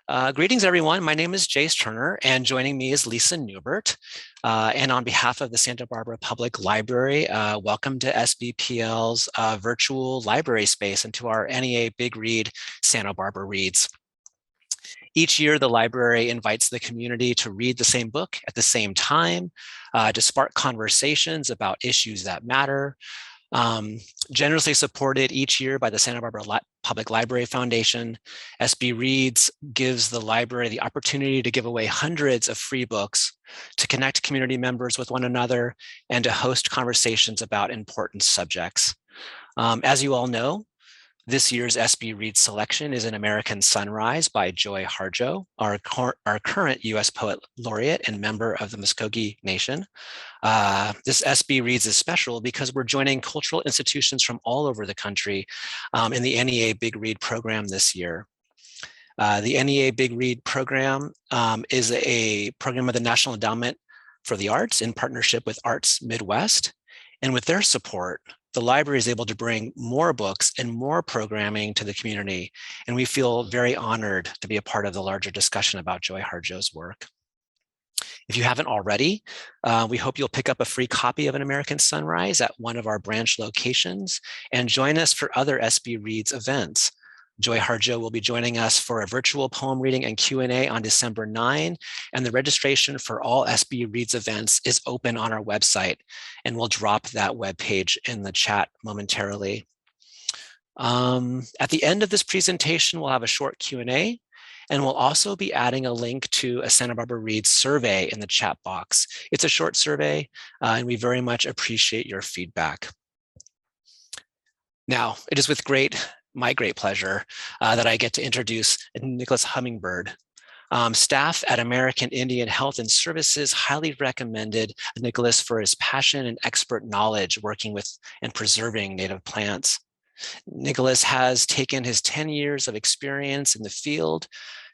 Greetings, everyone. My name is Jace Turner, and joining me is Lisa Newbert. And on behalf of the Santa Barbara Public Library, welcome to SBPL's virtual library space and to our NEA Big Read Santa Barbara Reads. Each year, the library invites the community to read the same book at the same time, to spark conversations about issues that matter. Generously supported each year by the Santa Barbara Public Library Foundation, SB Reads gives the library the opportunity to give away hundreds of free books, to connect community members with one another, and to host conversations about important subjects. As you all know, this year's SB Reads selection is An American Sunrise by Joy Harjo, our current U.S. Poet Laureate and member of the Muskogee Nation. This SB Reads is special because we're joining cultural institutions from all over the country in the NEA Big Read program this year. The NEA Big Read program is a program of the National Endowment for the Arts in partnership with Arts Midwest. And with their support, the library is able to bring more books and more programming to the community. And we feel very honored to be a part of the larger discussion about Joy Harjo's work. If you haven't already, we hope you'll pick up a free copy of An American Sunrise at one of our branch locations and join us for other SB Reads events. Joy Harjo will be joining us for a virtual poem reading and Q&A on December 9, and the registration for all SB Reads events is open on our website, and we'll drop that webpage in the chat momentarily. At the end of this presentation, we'll have a short Q&A, and we'll also be adding a link to a Santa Barbara Reads survey in the chat box. It's a short survey, and we very much appreciate your feedback. Now, it is with my great pleasure that I get to introduce Nicholas Hummingbird. Staff at American Indian Health and Services highly recommended Nicholas for his passion and expert knowledge working with and preserving native plants. Nicholas has taken his 10 years of experience in the field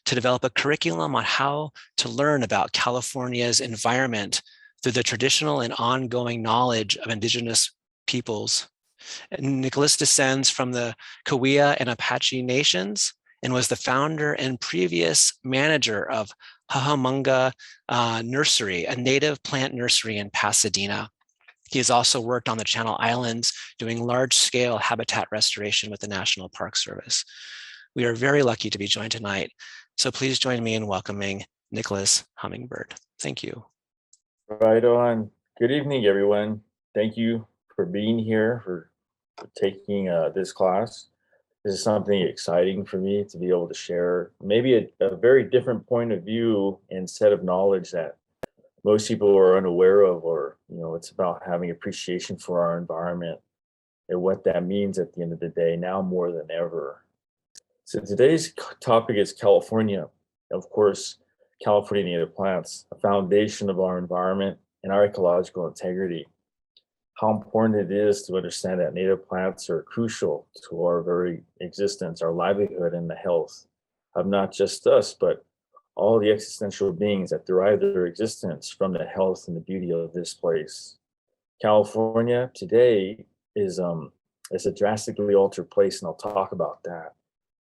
to develop a curriculum on how to learn about California's environment through the traditional and ongoing knowledge of Indigenous peoples. Nicholas descends from the Cahuilla and Apache nations and was the founder and previous manager of Hahamongna Nursery, a native plant nursery in Pasadena. He has also worked on the Channel Islands doing large-scale habitat restoration with the National Park Service. We are very lucky to be joined tonight, so please join me in welcoming Nicholas Hummingbird. Thank you. Right on. Good evening, everyone. Thank you for being here, for taking this class. This is something exciting for me to be able to share maybe a very different point of view and set of knowledge that most people are unaware of, or it's about having appreciation for our environment and what that means at the end of the day, now more than ever. So today's topic is California. Of course, California native plants, a foundation of our environment and our ecological integrity. How important it is to understand that native plants are crucial to our very existence, our livelihood, and the health of not just us, but all the existential beings that derive their existence from the health and the beauty of this place. California today is a drastically altered place, and I'll talk about that.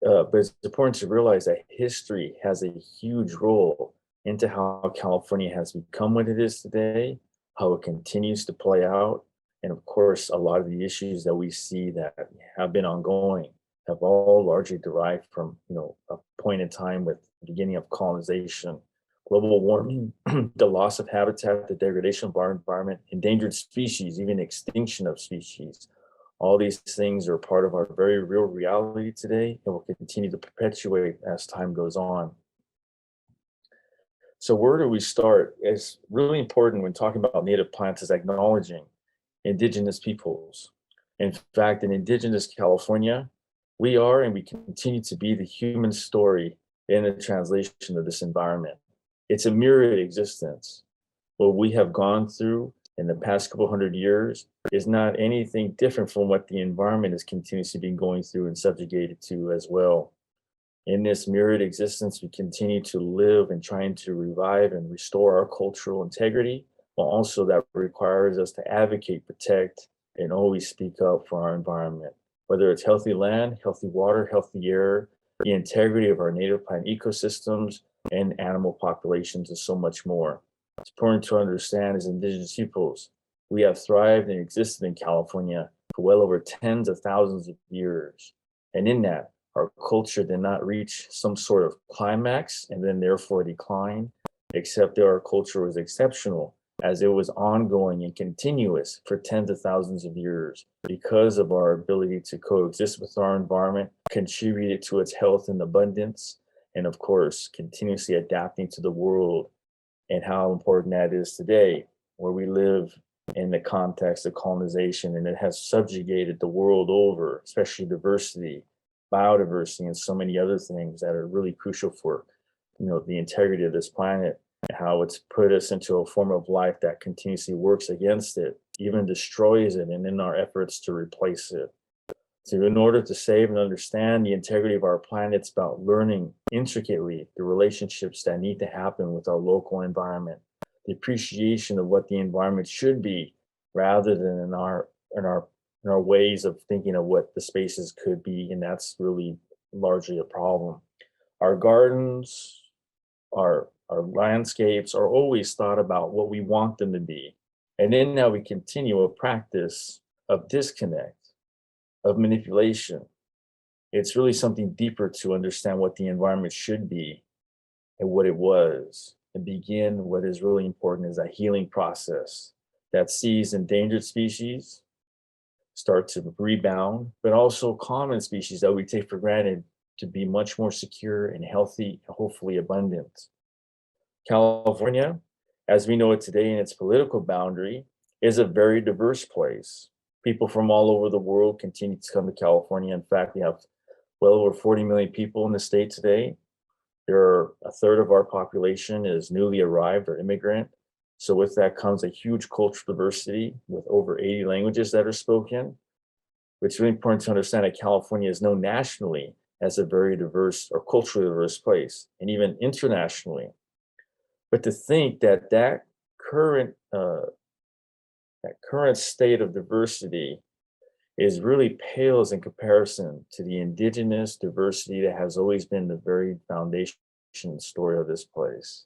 But it's important to realize that history has a huge role into how California has become what it is today, how it continues to play out. And of course, a lot of the issues that we see that have been ongoing have all largely derived from, a point in time with the beginning of colonization, global warming, the loss of habitat, the degradation of our environment, endangered species, even extinction of species. All these things are part of our very real reality today and will continue to perpetuate as time goes on. So where do we start? It's really important when talking about native plants is acknowledging Indigenous peoples. In fact, in Indigenous California, we are and we continue to be the human story in the translation of this environment. It's a mirrored existence. What we have gone through in the past couple hundred years is not anything different from what the environment has continuously been going through and subjugated to as well. In this mirrored existence, we continue to live and trying to revive and restore our cultural integrity, while also that requires us to advocate, protect, and always speak up for our environment, whether it's healthy land, healthy water, healthy air, the integrity of our native plant ecosystems and animal populations, and so much more. It's important to understand as Indigenous peoples, we have thrived and existed in California for well over tens of thousands of years. And in that, our culture did not reach some sort of climax and then therefore decline, except that our culture was exceptional as it was ongoing and continuous for tens of thousands of years because of our ability to coexist with our environment, contributed to its health and abundance, and of course, continuously adapting to the world and how important that is today, where we live in the context of colonization, and it has subjugated the world over, especially diversity, biodiversity, and so many other things that are really crucial for, the integrity of this planet, and how it's put us into a form of life that continuously works against it, even destroys it, and in our efforts to replace it. So in order to save and understand the integrity of our planet, it's about learning intricately the relationships that need to happen with our local environment, the appreciation of what the environment should be, rather than in our ways of thinking of what the spaces could be, and that's really largely a problem. Our gardens, our landscapes are always thought about what we want them to be, and then now we continue a practice of disconnect, of manipulation. It's really something deeper to understand what the environment should be and what it was, and begin what is really important is a healing process that sees endangered species start to rebound, but also common species that we take for granted to be much more secure and healthy, and hopefully abundant. California, as we know it today in its political boundary, is a very diverse place. People from all over the world continue to come to California. In fact, we have well over 40 million people in the state today. A third of our population is newly arrived or immigrant. So with that comes a huge cultural diversity with over 80 languages that are spoken. It's really important to understand that California is known nationally as a very diverse or culturally diverse place, and even internationally. But to think that current state of diversity is really pales in comparison to the indigenous diversity that has always been the very foundation story of this place.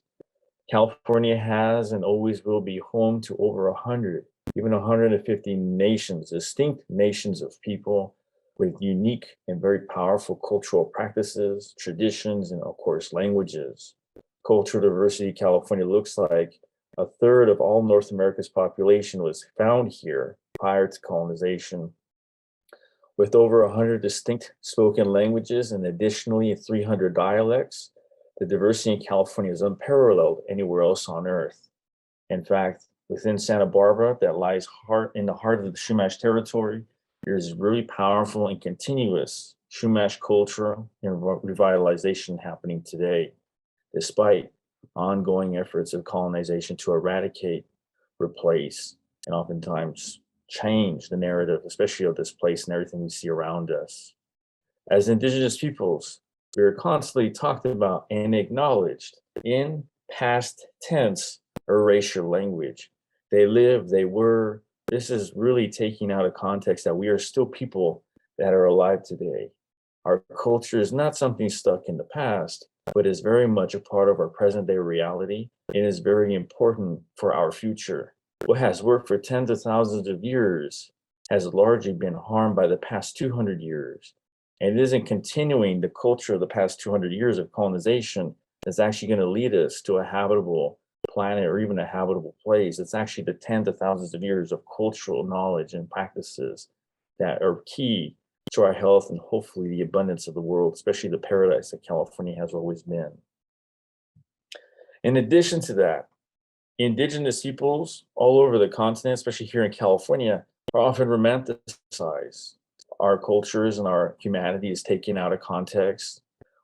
California has and always will be home to over 100, even 150 nations, distinct nations of people with unique and very powerful cultural practices, traditions, and of course, languages. Cultural diversity California looks like a third of all North America's population was found here prior to colonization, with over 100 distinct spoken languages and additionally 300 dialects. The diversity in California is unparalleled anywhere else on Earth. In fact, within Santa Barbara, that lies in the heart of the Chumash territory, there's really powerful and continuous Chumash culture and revitalization happening today, despite ongoing efforts of colonization to eradicate, replace, and oftentimes change the narrative, especially of this place and everything we see around us. As Indigenous peoples, we are constantly talked about and acknowledged in past tense erasure language. They live, they were. This is really taking out of context that we are still people that are alive today. Our culture is not something stuck in the past, but is very much a part of our present day reality and is very important for our future. What has worked for tens of thousands of years has largely been harmed by the past 200 years. And it isn't continuing the culture of the past 200 years of colonization that's actually going to lead us to a habitable planet or even a habitable place. It's actually the tens of thousands of years of cultural knowledge and practices that are key to our health and hopefully the abundance of the world, especially the paradise that California has always been. In addition to that, Indigenous peoples all over the continent, especially here in California, are often romanticized. Our cultures and our humanity is taken out of context.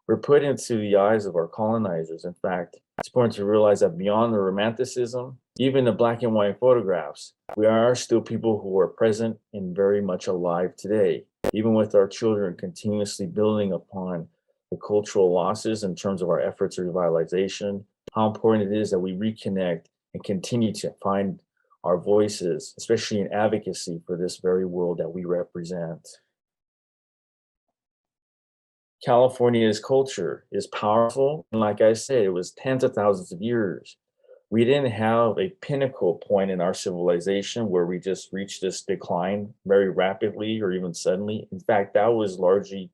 We're put into the eyes of our colonizers. In fact, it's important to realize that beyond the romanticism, even the black and white photographs, we are still people who are present and very much alive today, even with our children continuously building upon the cultural losses in terms of our efforts of revitalization, how important it is that we reconnect and continue to find our voices, especially in advocacy for this very world that we represent. California's culture is powerful. And like I said, it was tens of thousands of years. We didn't have a pinnacle point in our civilization where we just reached this decline very rapidly or even suddenly. In fact, that was largely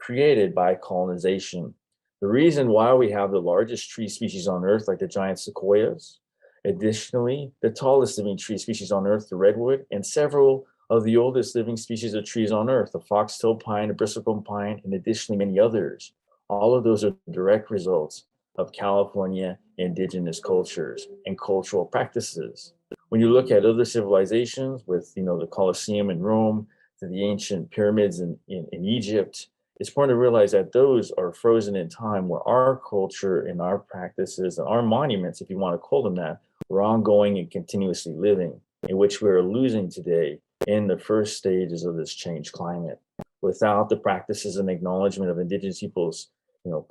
created by colonization. The reason why we have the largest tree species on Earth, like the giant sequoias, additionally, the tallest living tree species on Earth, the redwood, and several of the oldest living species of trees on Earth, the foxtail pine, the bristlecone pine, and additionally many others. All of those are direct results of California indigenous cultures and cultural practices. When you look at other civilizations with, the Colosseum in Rome, to the ancient pyramids in Egypt, it's important to realize that those are frozen in time where our culture and our practices and our monuments, if you want to call them that, were ongoing and continuously living, in which we are losing today in the first stages of this changed climate. Without the practices and acknowledgement of indigenous peoples'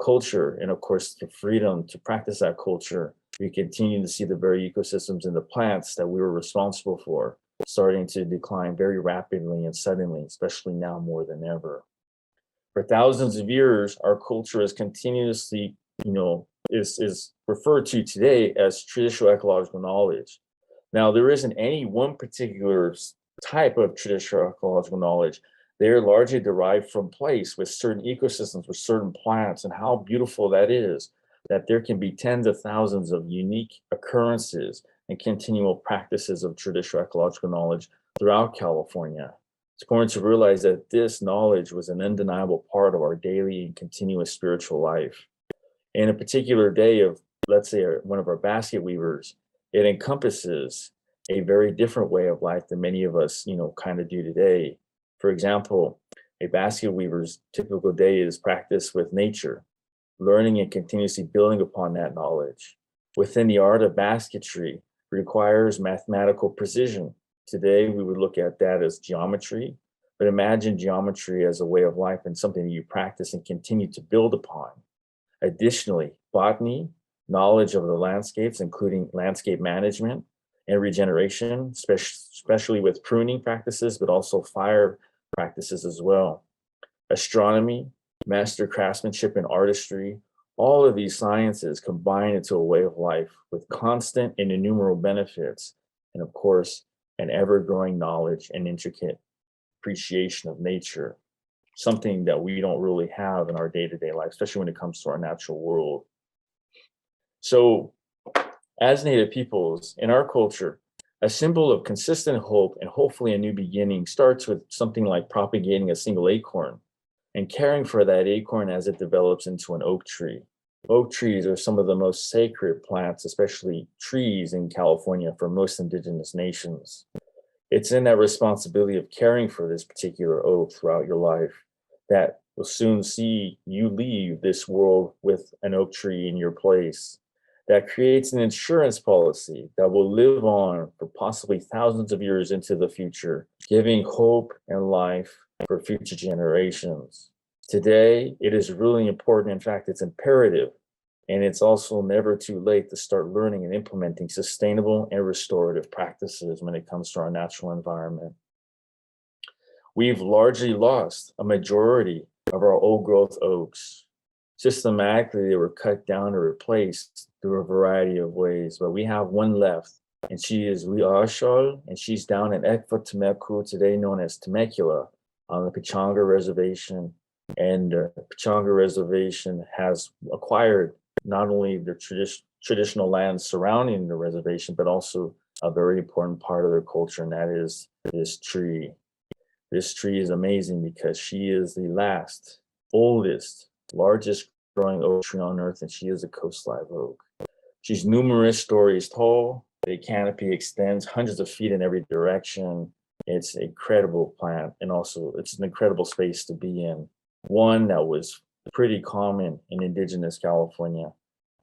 culture, and of course the freedom to practice that culture, we continue to see the very ecosystems and the plants that we were responsible for starting to decline very rapidly and suddenly, especially now more than ever. For thousands of years, our culture is continuously, is referred to today as traditional ecological knowledge. Now, there isn't any one particular type of traditional ecological knowledge. They're largely derived from place with certain ecosystems, with certain plants, and how beautiful that is, that there can be tens of thousands of unique occurrences and continual practices of traditional ecological knowledge throughout California. It's important to realize that this knowledge was an undeniable part of our daily and continuous spiritual life. In a particular day of, let's say, one of our basket weavers, it encompasses a very different way of life than many of us, kind of do today. For example, a basket weaver's typical day is practiced with nature, learning and continuously building upon that knowledge. Within the art of basketry requires mathematical precision. Today, we would look at that as geometry, but imagine geometry as a way of life and something that you practice and continue to build upon. Additionally, botany, knowledge of the landscapes, including landscape management and regeneration, especially with pruning practices, but also fire practices as well. Astronomy, master craftsmanship and artistry, all of these sciences combine into a way of life with constant and innumerable benefits, and of course, an ever-growing knowledge and intricate appreciation of nature, something that we don't really have in our day-to-day life, especially when it comes to our natural world. So, as Native peoples, in our culture, a symbol of consistent hope and hopefully a new beginning starts with something like propagating a single acorn and caring for that acorn as it develops into an oak tree. Oak trees are some of the most sacred plants, especially trees in California for most indigenous nations. It's in that responsibility of caring for this particular oak throughout your life that will soon see you leave this world with an oak tree in your place. That creates an insurance policy that will live on for possibly thousands of years into the future, giving hope and life for future generations. Today, it is really important. In fact, it's imperative. And it's also never too late to start learning and implementing sustainable and restorative practices when it comes to our natural environment. We've largely lost a majority of our old growth oaks. Systematically, they were cut down or replaced through a variety of ways, but we have one left, and she is Riashal, and she's down in Ekva Temeku, today known as Temecula, on the Pechanga Reservation. And the Pechanga Reservation has acquired not only the traditional lands surrounding the reservation, but also a very important part of their culture, and that is this tree. This tree is amazing because she is the last, oldest, largest growing oak tree on Earth, and she is a coast live oak. She's numerous stories tall. The canopy extends hundreds of feet in every direction. It's an incredible plant, and also it's an incredible space to be in. One that was pretty common in indigenous California.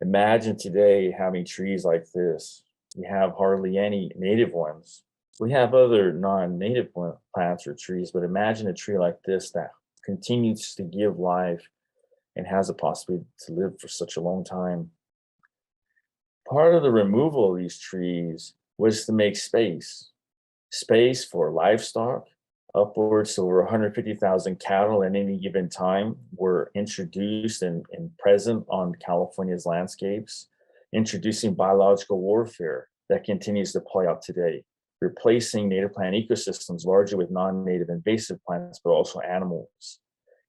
Imagine today having trees like this. We have hardly any native ones. We have other non-native plants or trees, but imagine a tree like this that continues to give life and has the possibility to live for such a long time. Part of the removal of these trees was to make space for livestock, Upwards to over 150,000 cattle at any given time were introduced and present on California's landscapes, introducing biological warfare that continues to play out today, replacing native plant ecosystems largely with non-native invasive plants, but also animals.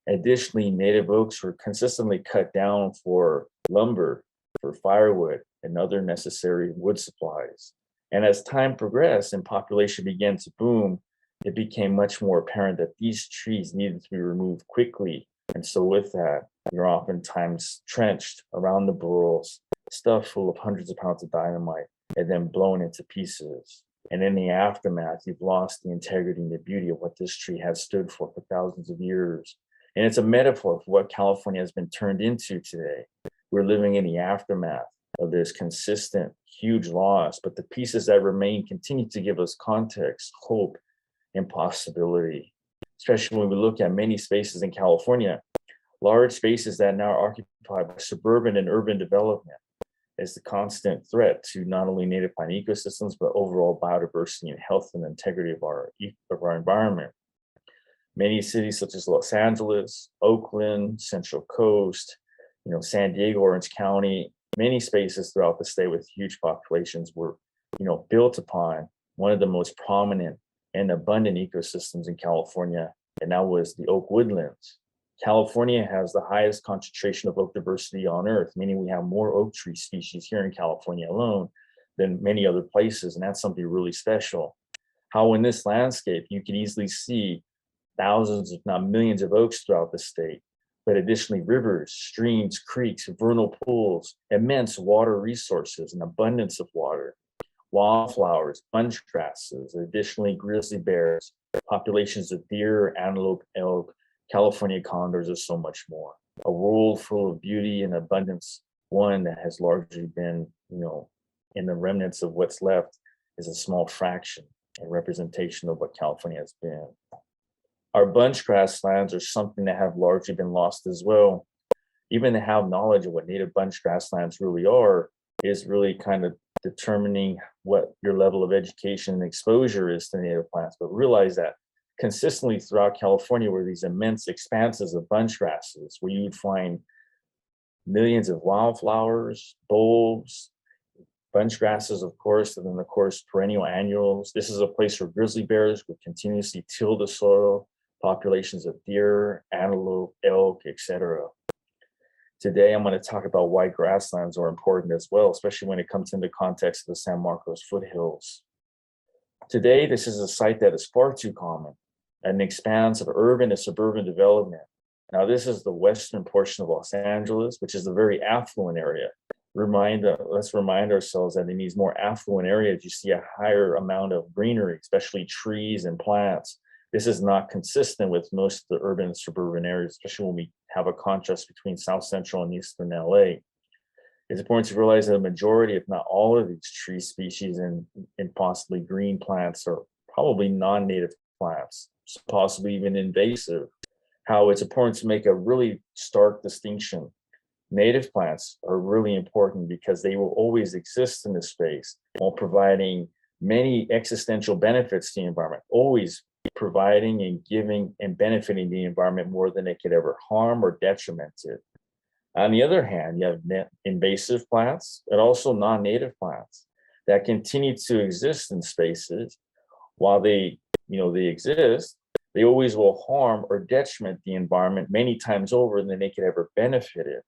Additionally, native oaks were consistently cut down for lumber, for firewood, and other necessary wood supplies. And as time progressed and population began to boom, it became much more apparent that these trees needed to be removed quickly. And so with that, you're oftentimes trenched around the burrows, stuffed full of hundreds of pounds of dynamite, and then blown into pieces. And in the aftermath, you've lost the integrity and the beauty of what this tree has stood for thousands of years. And it's a metaphor for what California has been turned into today. We're living in the aftermath of this consistent, huge loss, but the pieces that remain continue to give us context, hope, and possibility, especially when we look at many spaces in California, large spaces that now are occupied by suburban and urban development as the constant threat to not only native plant ecosystems, but overall biodiversity and health and integrity of our environment. Many cities such as Los Angeles, Oakland, Central Coast, San Diego, Orange County, many spaces throughout the state with huge populations were, built upon one of the most prominent and abundant ecosystems in California, and that was the oak woodlands. California has the highest concentration of oak diversity on Earth, meaning we have more oak tree species here in California alone than many other places, and that's something really special. How in this landscape, you can easily see thousands, if not millions of oaks throughout the state, but additionally rivers, streams, creeks, vernal pools, immense water resources, an abundance of water, wildflowers, bunch grasses, additionally grizzly bears, populations of deer, antelope, elk, California condors, and so much more. A world full of beauty and abundance, one that has largely been, in the remnants of what's left is a small fraction and representation of what California has been. Our bunch grasslands are something that have largely been lost as well. Even to have knowledge of what native bunch grasslands really are is really kind of determining what your level of education and exposure is to native plants. But realize that consistently throughout California were these immense expanses of bunch grasses where you would find millions of wildflowers, bulbs, bunch grasses, of course, and then of course perennial annuals. This is a place where grizzly bears would continuously till the soil, populations of deer, antelope, elk, etc. Today, I'm going to talk about why grasslands are important as well, especially when it comes in the context of the San Marcos foothills. Today, this is a site that is far too common, an expanse of urban and suburban development. Now, this is the western portion of Los Angeles, which is a very affluent area. Let's remind ourselves that in these more affluent areas, you see a higher amount of greenery, especially trees and plants. This is not consistent with most of the urban and suburban areas, especially when we have a contrast between South Central and Eastern LA. It's important to realize that a majority, if not all of these tree species and possibly green plants are probably non-native plants, possibly even invasive. How it's important to make a really stark distinction. Native plants are really important because they will always exist in the space while providing many existential benefits to the environment, always providing and giving and benefiting the environment more than it could ever harm or detriment it. On the other hand, you have invasive plants and also non-native plants that continue to exist in spaces. While they exist, they always will harm or detriment the environment many times over than they could ever benefit it.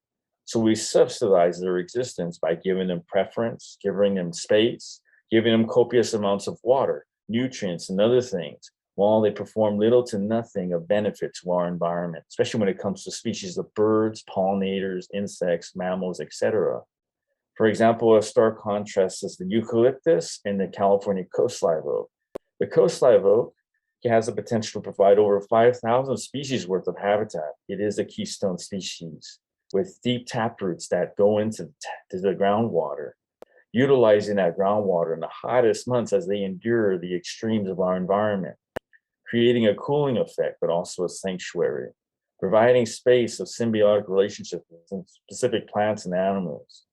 So we subsidize their existence by giving them preference, giving them space, giving them copious amounts of water, nutrients, and other things, while they perform little to nothing of benefit to our environment, especially when it comes to species of birds, pollinators, insects, mammals, etc. For example, a stark contrast is the eucalyptus and the California coast live oak. The coast live oak has the potential to provide over 5,000 species worth of habitat. It is a keystone species with deep taproots that go into the groundwater, utilizing that groundwater in the hottest months as they endure the extremes of our environment, creating a cooling effect, but also a sanctuary, providing space of symbiotic relationships with specific plants and animals.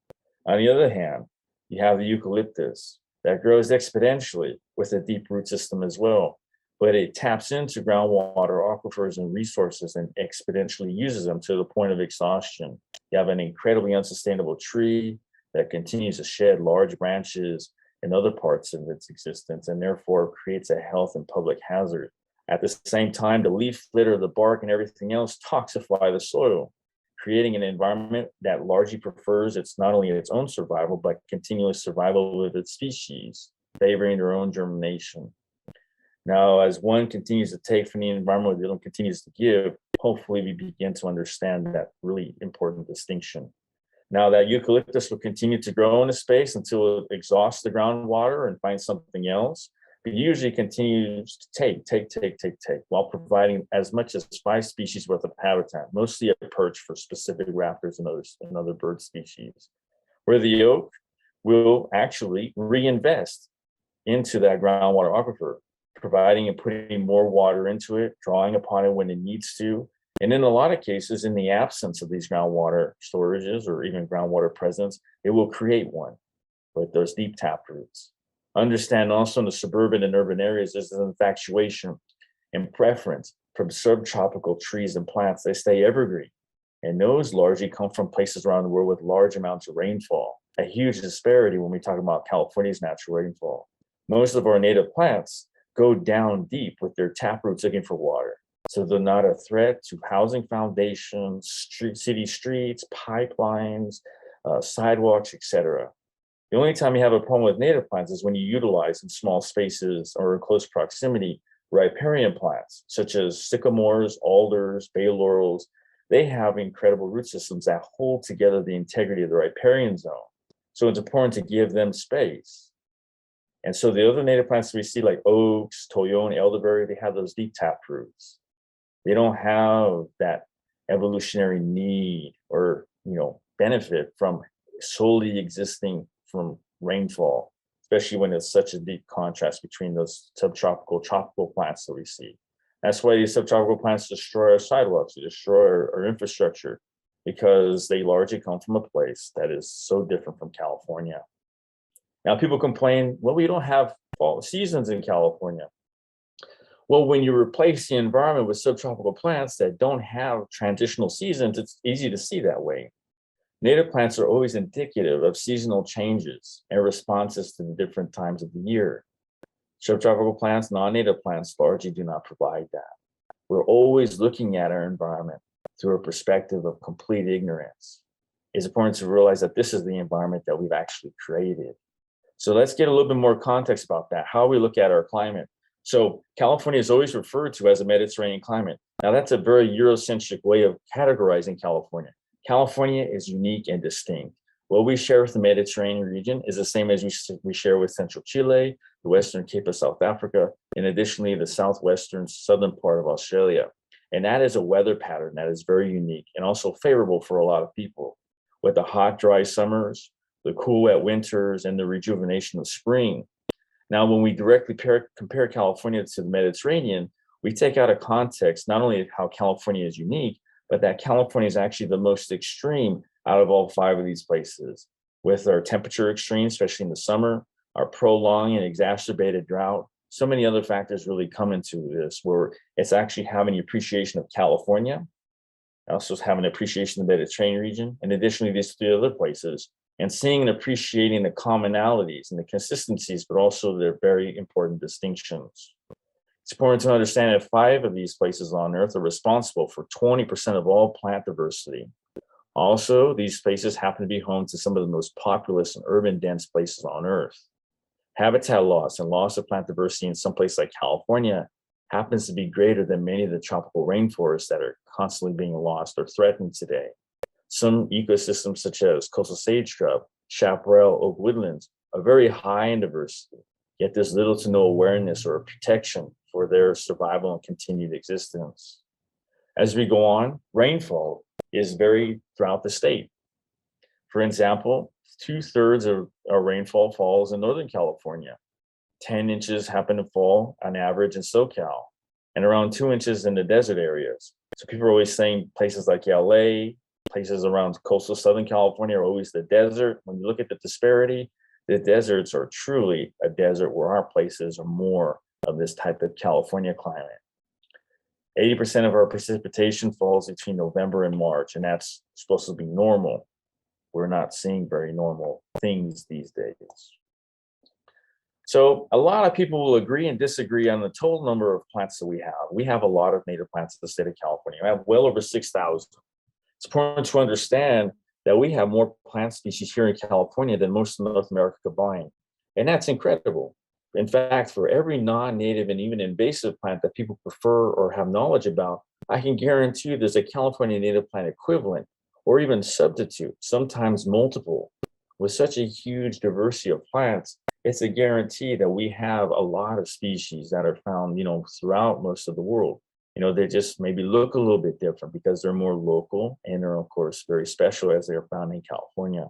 On the other hand, you have the eucalyptus that grows exponentially with a deep root system as well, but it taps into groundwater aquifers and resources and exponentially uses them to the point of exhaustion. You have an incredibly unsustainable tree that continues to shed large branches in other parts of its existence and therefore creates a health and public hazard. At the same time, the leaf litter, the bark, and everything else toxify the soil, creating an environment that largely prefers its not only its own survival, but continuous survival of its species, favoring their own germination. Now, as one continues to take from the environment, the other continues to give, hopefully we begin to understand that really important distinction. Now, that eucalyptus will continue to grow in a space until it exhausts the groundwater and finds something else, but usually continues to take, while providing as much as 5 species worth of habitat, mostly a perch for specific raptors and other bird species, where the oak will actually reinvest into that groundwater aquifer, providing and putting more water into it, drawing upon it when it needs to. And in a lot of cases, in the absence of these groundwater storages or even groundwater presence, it will create one with those deep tap roots. Understand also in the suburban and urban areas, there's an infatuation and preference from subtropical trees and plants. They stay evergreen. And those largely come from places around the world with large amounts of rainfall, a huge disparity when we talk about California's natural rainfall. Most of our native plants go down deep with their taproots looking for water. So they're not a threat to housing foundations, city streets, pipelines, sidewalks, etc. The only time you have a problem with native plants is when you utilize in small spaces or in close proximity riparian plants, such as sycamores, alders, bay laurels. They have incredible root systems that hold together the integrity of the riparian zone. So it's important to give them space. And so the other native plants we see, like oaks, toyo, and elderberry, they have those deep tap roots. They don't have that evolutionary need or benefit from solely existing from rainfall, especially when it's such a deep contrast between those subtropical, tropical plants that we see. That's why these subtropical plants destroy our sidewalks, they destroy our infrastructure, because they largely come from a place that is so different from California. Now, people complain, well, we don't have fall seasons in California. Well, when you replace the environment with subtropical plants that don't have transitional seasons, it's easy to see that way. Native plants are always indicative of seasonal changes and responses to the different times of the year. Subtropical plants, non-native plants largely do not provide that. We're always looking at our environment through a perspective of complete ignorance. It's important to realize that this is the environment that we've actually created. So let's get a little bit more context about that, how we look at our climate. So California is always referred to as a Mediterranean climate. Now that's a very Eurocentric way of categorizing California. California is unique and distinct. What we share with the Mediterranean region is the same as we share with Central Chile, the Western Cape of South Africa, and additionally the southwestern southern part of Australia. And that is a weather pattern that is very unique and also favorable for a lot of people. With the hot, dry summers, the cool, wet winters, and the rejuvenation of spring. Now, when we directly compare California to the Mediterranean, we take out of context not only how California is unique, but that California is actually the most extreme out of all 5 of these places. With our temperature extremes, especially in the summer, our prolonged and exacerbated drought, so many other factors really come into this, where it's actually having the appreciation of California, also having an appreciation of the Mediterranean region, and additionally these 3 other places, and seeing and appreciating the commonalities and the consistencies, but also their very important distinctions. It's important to understand that 5 of these places on Earth are responsible for 20% of all plant diversity. Also, these places happen to be home to some of the most populous and urban dense places on Earth. Habitat loss and loss of plant diversity in some places like California happens to be greater than many of the tropical rainforests that are constantly being lost or threatened today. Some ecosystems such as coastal sage scrub, chaparral, oak woodlands are very high in diversity, yet there's little to no awareness or protection for their survival and continued existence. As we go on, rainfall is varied throughout the state. For example, 2/3 of our rainfall falls in Northern California. 10 inches happen to fall on average in SoCal, and around 2 inches in the desert areas. So people are always saying places like LA, places around coastal Southern California are always the desert. When you look at the disparity, the deserts are truly a desert where our places are more of this type of California climate. 80% of our precipitation falls between November and March, and that's supposed to be normal. We're not seeing very normal things these days. So a lot of people will agree and disagree on the total number of plants that we have. We have a lot of native plants in the state of California. We have well over 6,000. It's important to understand that we have more plant species here in California than most of North America combined. And that's incredible. In fact, for every non-native and even invasive plant that people prefer or have knowledge about, I can guarantee you there's a California native plant equivalent or even substitute, sometimes multiple. With such a huge diversity of plants, it's a guarantee that we have a lot of species that are found, throughout most of the world. They just maybe look a little bit different because they're more local and are, of course, very special as they're found in California.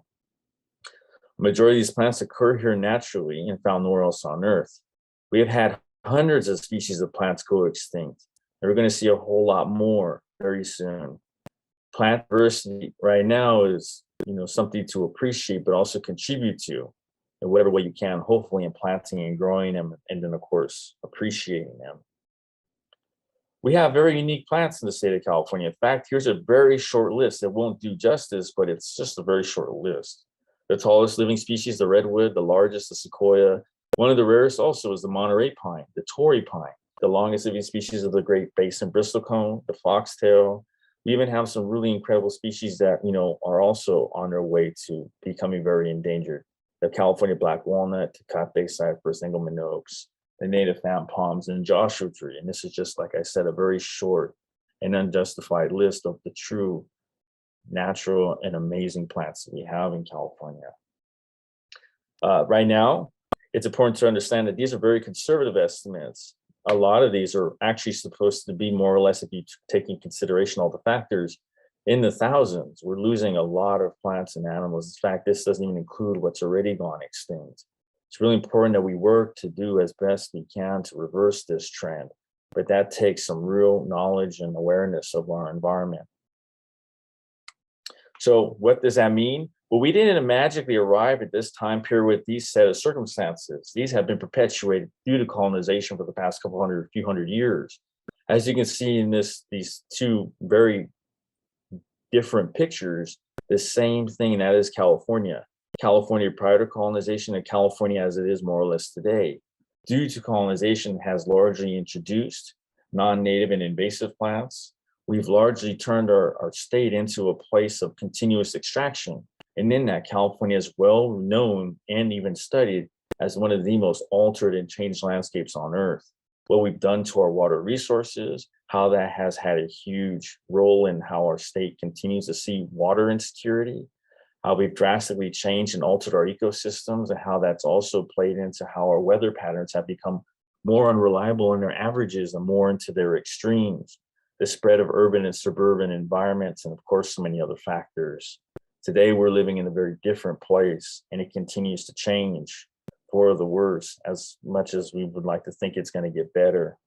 The majority of these plants occur here naturally and found nowhere else on Earth. We have had hundreds of species of plants go extinct, and we're going to see a whole lot more very soon. Plant diversity right now is, something to appreciate, but also contribute to in whatever way you can, hopefully in planting and growing them, and then, of course, appreciating them. We have very unique plants in the state of California. In fact, here's a very short list. It won't do justice, but it's just a very short list. The tallest living species, the redwood, the largest, the sequoia. One of the rarest also is the Monterey pine, the Torrey pine. The longest living species of the Great Basin bristlecone, the foxtail. We even have some really incredible species that, are also on their way to becoming very endangered. The California black walnut, Tecate cypress, Engelmann oaks, the native fan palms, and Joshua tree. And this is just, like I said, a very short and unjustified list of the true natural and amazing plants that we have in California. Right now, it's important to understand that these are very conservative estimates. A lot of these are actually supposed to be more or less, if you take in consideration all the factors, in the thousands. We're losing a lot of plants and animals. In fact, this doesn't even include what's already gone extinct. It's really important that we work to do as best we can to reverse this trend, but that takes some real knowledge and awareness of our environment. So what does that mean? Well, we didn't magically arrive at this time period with these set of circumstances. These have been perpetuated due to colonization for the past few hundred years. As you can see in these two very different pictures, the same thing, and that is California. California prior to colonization and California as it is more or less today. Due to colonization has largely introduced non-native and invasive plants. We've largely turned our state into a place of continuous extraction. And in that, California is well known and even studied as one of the most altered and changed landscapes on Earth. What we've done to our water resources, how that has had a huge role in how our state continues to see water insecurity, how we've drastically changed and altered our ecosystems, and how that's also played into how our weather patterns have become more unreliable in their averages and more into their extremes, the spread of urban and suburban environments, and of course, so many other factors. Today, we're living in a very different place, and it continues to change for the worse, as much as we would like to think it's going to get better.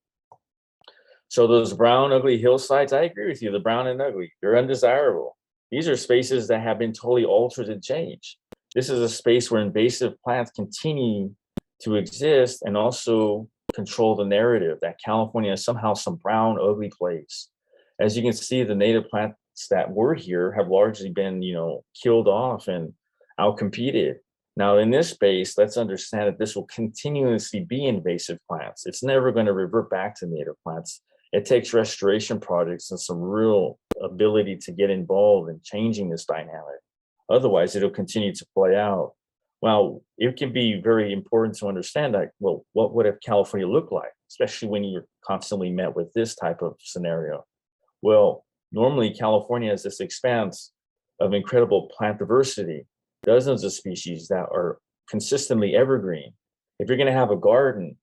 So those brown, ugly hillsides, I agree with you, the brown and ugly, they're undesirable. These are spaces that have been totally altered and changed. This is a space where invasive plants continue to exist and also control the narrative that California is somehow some brown, ugly place. As you can see, the native plants that were here have largely been, killed off and outcompeted. Now, in this space, let's understand that this will continuously be invasive plants. It's never going to revert back to native plants. It takes restoration projects and some real ability to get involved in changing this dynamic. Otherwise, it'll continue to play out. Well, it can be very important to understand that, well, what would have California look like, especially when you're constantly met with this type of scenario? Well, normally California has this expanse of incredible plant diversity, dozens of species that are consistently evergreen. If you're going to have a garden,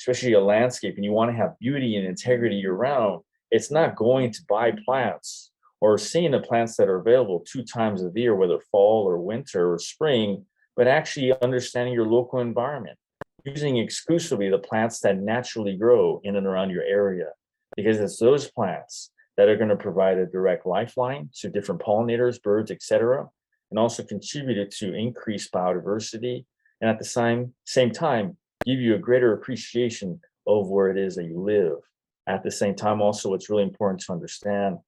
especially a landscape, and you want to have beauty and integrity year round, it's not going to buy plants or seeing the plants that are available 2 times a year, whether fall or winter or spring, but actually understanding your local environment, using exclusively the plants that naturally grow in and around your area, because it's those plants that are going to provide a direct lifeline to different pollinators, birds, etc., and also contributed to increased biodiversity, and at the same time, give you a greater appreciation of where it is that you live. At the same time, also, what's really important to understand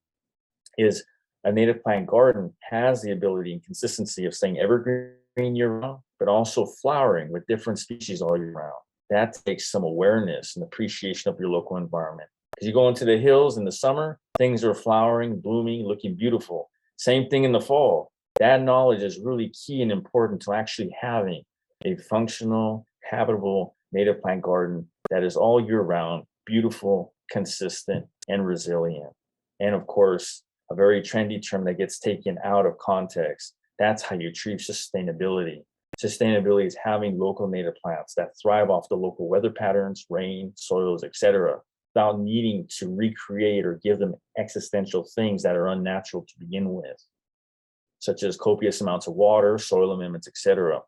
is a native plant garden has the ability and consistency of staying evergreen year round, but also flowering with different species all year round. That takes some awareness and appreciation of your local environment. Because you go into the hills in the summer, things are flowering, blooming, looking beautiful. Same thing in the fall. That knowledge is really key and important to actually having a functional, habitable native plant garden that is all year round, beautiful, consistent, and resilient. And of course, a very trendy term that gets taken out of context. That's how you achieve sustainability. Sustainability is having local native plants that thrive off the local weather patterns, rain, soils, etc., without needing to recreate or give them existential things that are unnatural to begin with, such as copious amounts of water, soil amendments, etc.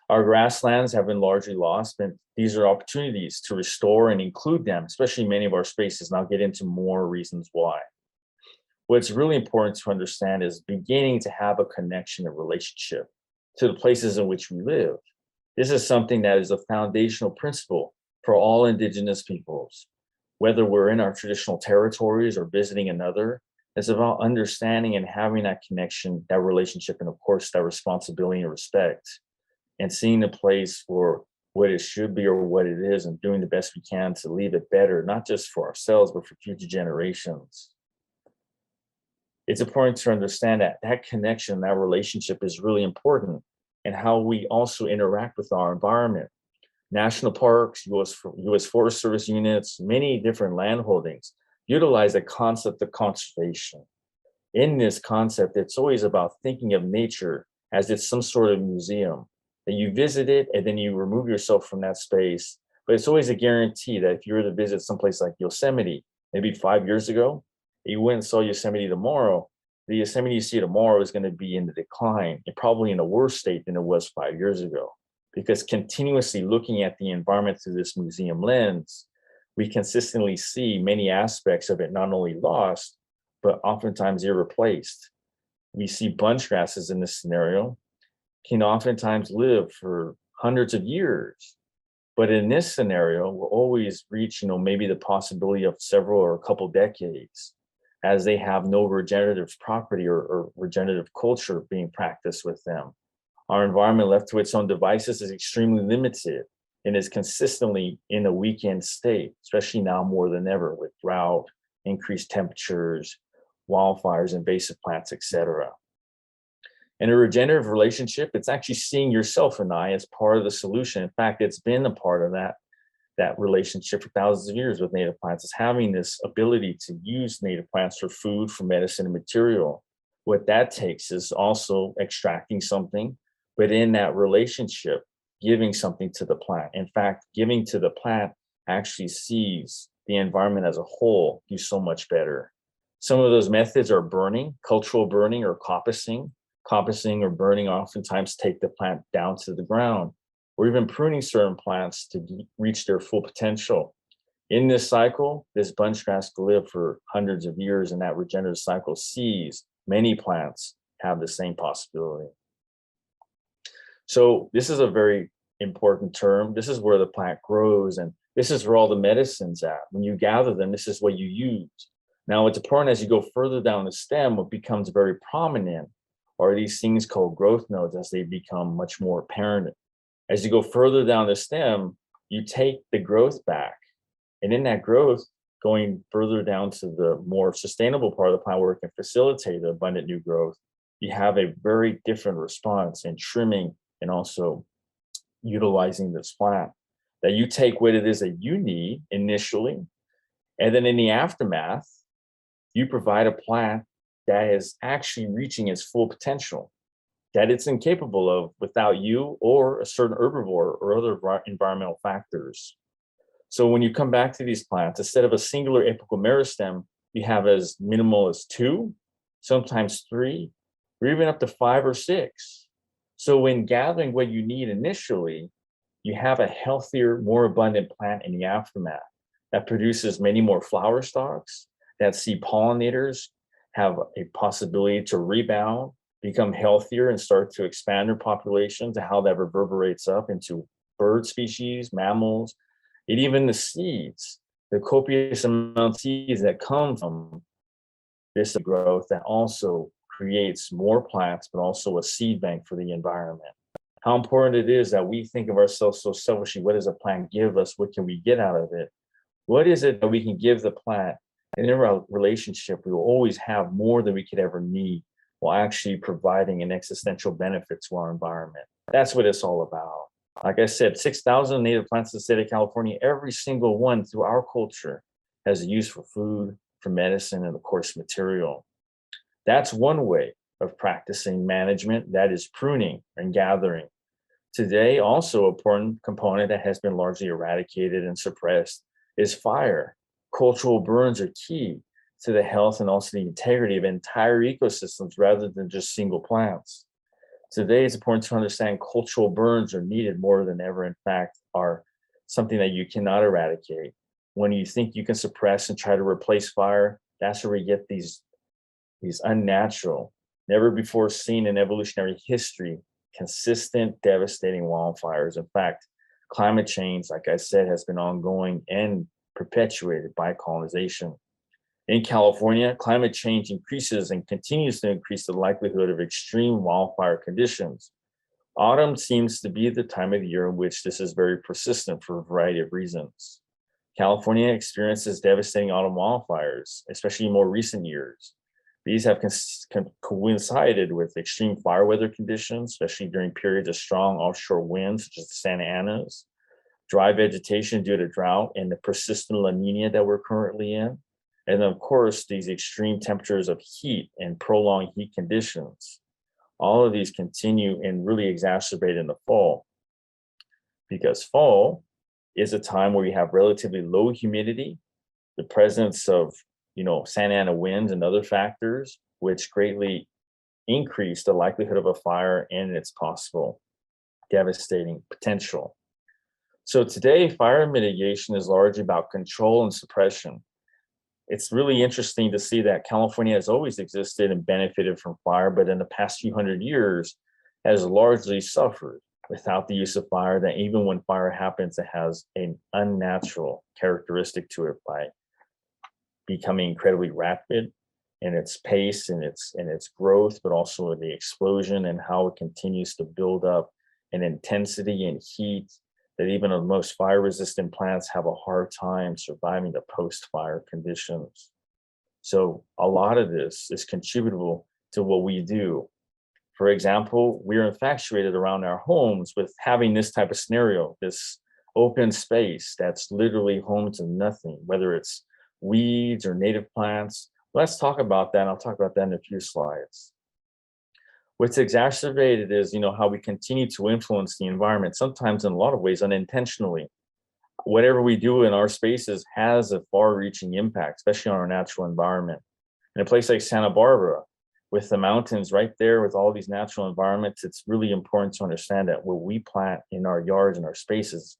Our grasslands have been largely lost, but these are opportunities to restore and include them, especially in many of our spaces. And I'll get into more reasons why. What's really important to understand is beginning to have a connection, a relationship to the places in which we live. This is something that is a foundational principle for all Indigenous peoples. Whether we're in our traditional territories or visiting another, it's about understanding and having that connection, that relationship, and of course, that responsibility and respect, and seeing the place for what it should be or what it is, and doing the best we can to leave it better, not just for ourselves, but for future generations. It's important to understand that that connection, that relationship is really important, and how we also interact with our environment. National parks, US Forest Service units, many different land holdings utilize the concept of conservation. In this concept, it's always about thinking of nature as it's some sort of museum, that you visit it and then you remove yourself from that space. But it's always a guarantee that if you were to visit someplace like Yosemite, maybe 5 years ago, you went and saw Yosemite tomorrow, the Yosemite you see tomorrow is going to be in the decline and probably in a worse state than it was 5 years ago. Because continuously looking at the environment through this museum lens, we consistently see many aspects of it not only lost, but oftentimes irreplaced. We see bunch grasses in this scenario can oftentimes live for hundreds of years. But in this scenario, we'll always reach, maybe the possibility of several or a couple decades, as they have no regenerative property or regenerative culture being practiced with them. Our environment left to its own devices is extremely limited and is consistently in a weakened state, especially now more than ever with drought, increased temperatures, wildfires, invasive plants, etc. In a regenerative relationship, it's actually seeing yourself and I as part of the solution. In fact, it's been a part of that relationship for thousands of years with native plants. It's having this ability to use native plants for food, for medicine, and material. What that takes is also extracting something, but in that relationship, giving something to the plant. In fact, giving to the plant actually sees the environment as a whole do so much better. Some of those methods are burning, cultural burning, or coppicing. Coppicing or burning oftentimes take the plant down to the ground, or even pruning certain plants to reach their full potential. In this cycle, this bunch grass can live for hundreds of years, and that regenerative cycle sees many plants have the same possibility. So this is a very important term. This is where the plant grows, and this is where all the medicine's at. When you gather them, this is what you use. Now, it's important as you go further down the stem, what becomes very prominent are these things called growth nodes as they become much more apparent. As you go further down the stem, you take the growth back. And in that growth, going further down to the more sustainable part of the plant where it can facilitate the abundant new growth, you have a very different response in trimming and also utilizing this plant. That you take what it is that you need initially, and then in the aftermath, you provide a plant that is actually reaching its full potential, that it's incapable of without you or a certain herbivore or other environmental factors. So when you come back to these plants, instead of a singular apical meristem, you have as minimal as 2, sometimes 3, or even up to 5 or 6. So when gathering what you need initially, you have a healthier, more abundant plant in the aftermath that produces many more flower stalks, that see pollinators have a possibility to rebound, become healthier, and start to expand their populations, and how that reverberates up into bird species, mammals, And even the seeds, the copious amount of seeds that come from this growth that also creates more plants, but also a seed bank for the environment. How important it is that we think of ourselves so selfishly. What does a plant give us? What can we get out of it? What is it that we can give the plant? And in our relationship, we will always have more than we could ever need while actually providing an existential benefit to our environment. That's what it's all about. Like I said, 6,000 native plants in the state of California, every single one through our culture has a use for food, for medicine, and of course, material. That's one way of practicing management, that is pruning and gathering. Today, also an important component that has been largely eradicated and suppressed is fire. Cultural burns are key to the health and also the integrity of entire ecosystems rather than just single plants. Today, it's important to understand cultural burns are needed more than ever. In fact, are something that you cannot eradicate. When you think you can suppress and try to replace fire, that's where we get these unnatural, never before seen in evolutionary history, consistent, devastating wildfires. In fact, climate change, like I said, has been ongoing and perpetuated by colonization. In California, climate change increases and continues to increase the likelihood of extreme wildfire conditions. Autumn seems to be the time of the year in which this is very persistent for a variety of reasons. California experiences devastating autumn wildfires, especially in more recent years. These have coincided with extreme fire weather conditions, especially during periods of strong offshore winds, such as the Santa Anas, dry vegetation due to drought, and the persistent La Nina that we're currently in. And then, of course, these extreme temperatures of heat and prolonged heat conditions. All of these continue and really exacerbate in the fall, because fall is a time where you have relatively low humidity, the presence of Santa Ana winds and other factors, which greatly increase the likelihood of a fire and its possible devastating potential. So today, fire mitigation is largely about control and suppression. It's really interesting to see that California has always existed and benefited from fire, but in the past few hundred years has largely suffered without the use of fire, that even when fire happens, it has an unnatural characteristic to it by becoming incredibly rapid in its pace and its growth, but also in the explosion and how it continues to build up an intensity and heat that even the most fire-resistant plants have a hard time surviving the post-fire conditions. So a lot of this is contributable to what we do. For example, we're infatuated around our homes with having this type of scenario, this open space that's literally home to nothing, whether it's weeds or native plants. Let's talk about that. I'll talk about that in a few slides. What's exacerbated is, how we continue to influence the environment, sometimes in a lot of ways unintentionally. Whatever we do in our spaces has a far-reaching impact, especially on our natural environment. In a place like Santa Barbara, with the mountains right there, with all these natural environments, it's really important to understand that what we plant in our yards and our spaces,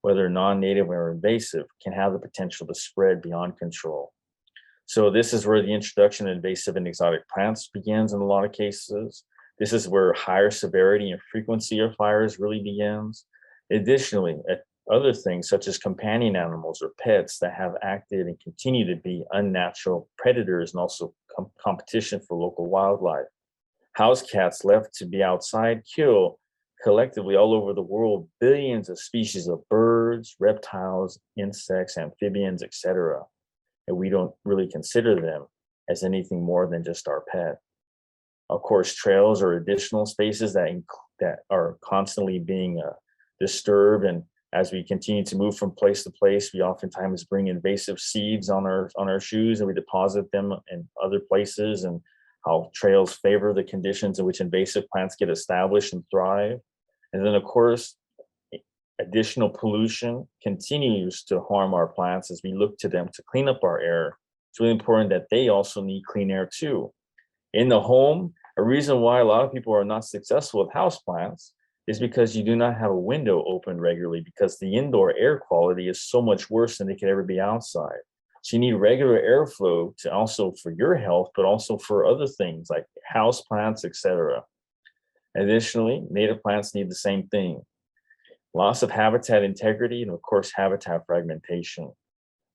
whether non-native or invasive, can have the potential to spread beyond control. So this is where the introduction of invasive and exotic plants begins in a lot of cases. This is where higher severity and frequency of fires really begins. Additionally, other things such as companion animals or pets that have acted and continue to be unnatural predators and also competition for local wildlife. House cats left to be outside kill collectively all over the world billions of species of birds, reptiles, insects, amphibians, etc. And we don't really consider them as anything more than just our pet. Of course, trails are additional spaces that are constantly being disturbed, and as we continue to move from place to place, we oftentimes bring invasive seeds on our shoes and we deposit them in other places, and how trails favor the conditions in which invasive plants get established and thrive. And then, of course, additional pollution continues to harm our plants as we look to them to clean up our air. It's really important that they also need clean air too. In the home, a reason why a lot of people are not successful with houseplants is because you do not have a window open regularly, because the indoor air quality is so much worse than it could ever be outside. So you need regular airflow to also for your health, but also for other things like houseplants, etc. Additionally, native plants need the same thing. loss of habitat integrity, and of course, habitat fragmentation.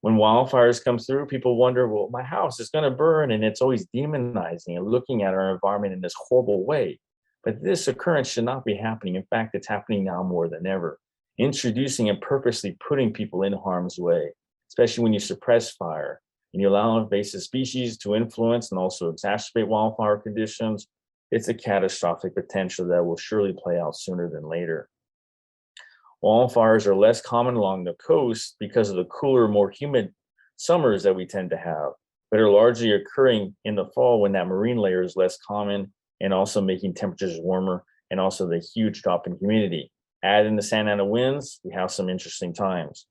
When wildfires come through, people wonder, well, my house is going to burn, and it's always demonizing and looking at our environment in this horrible way. But this occurrence should not be happening. In fact, it's happening now more than ever, introducing and purposely putting people in harm's way, especially when you suppress fire and you allow invasive species to influence and also exacerbate wildfire conditions. It's a catastrophic potential that will surely play out sooner than later. Wildfires are less common along the coast because of the cooler, more humid summers that we tend to have, but are largely occurring in the fall when that marine layer is less common and also making temperatures warmer, and also the huge drop in humidity. Add in the Santa Ana winds, we have some interesting times.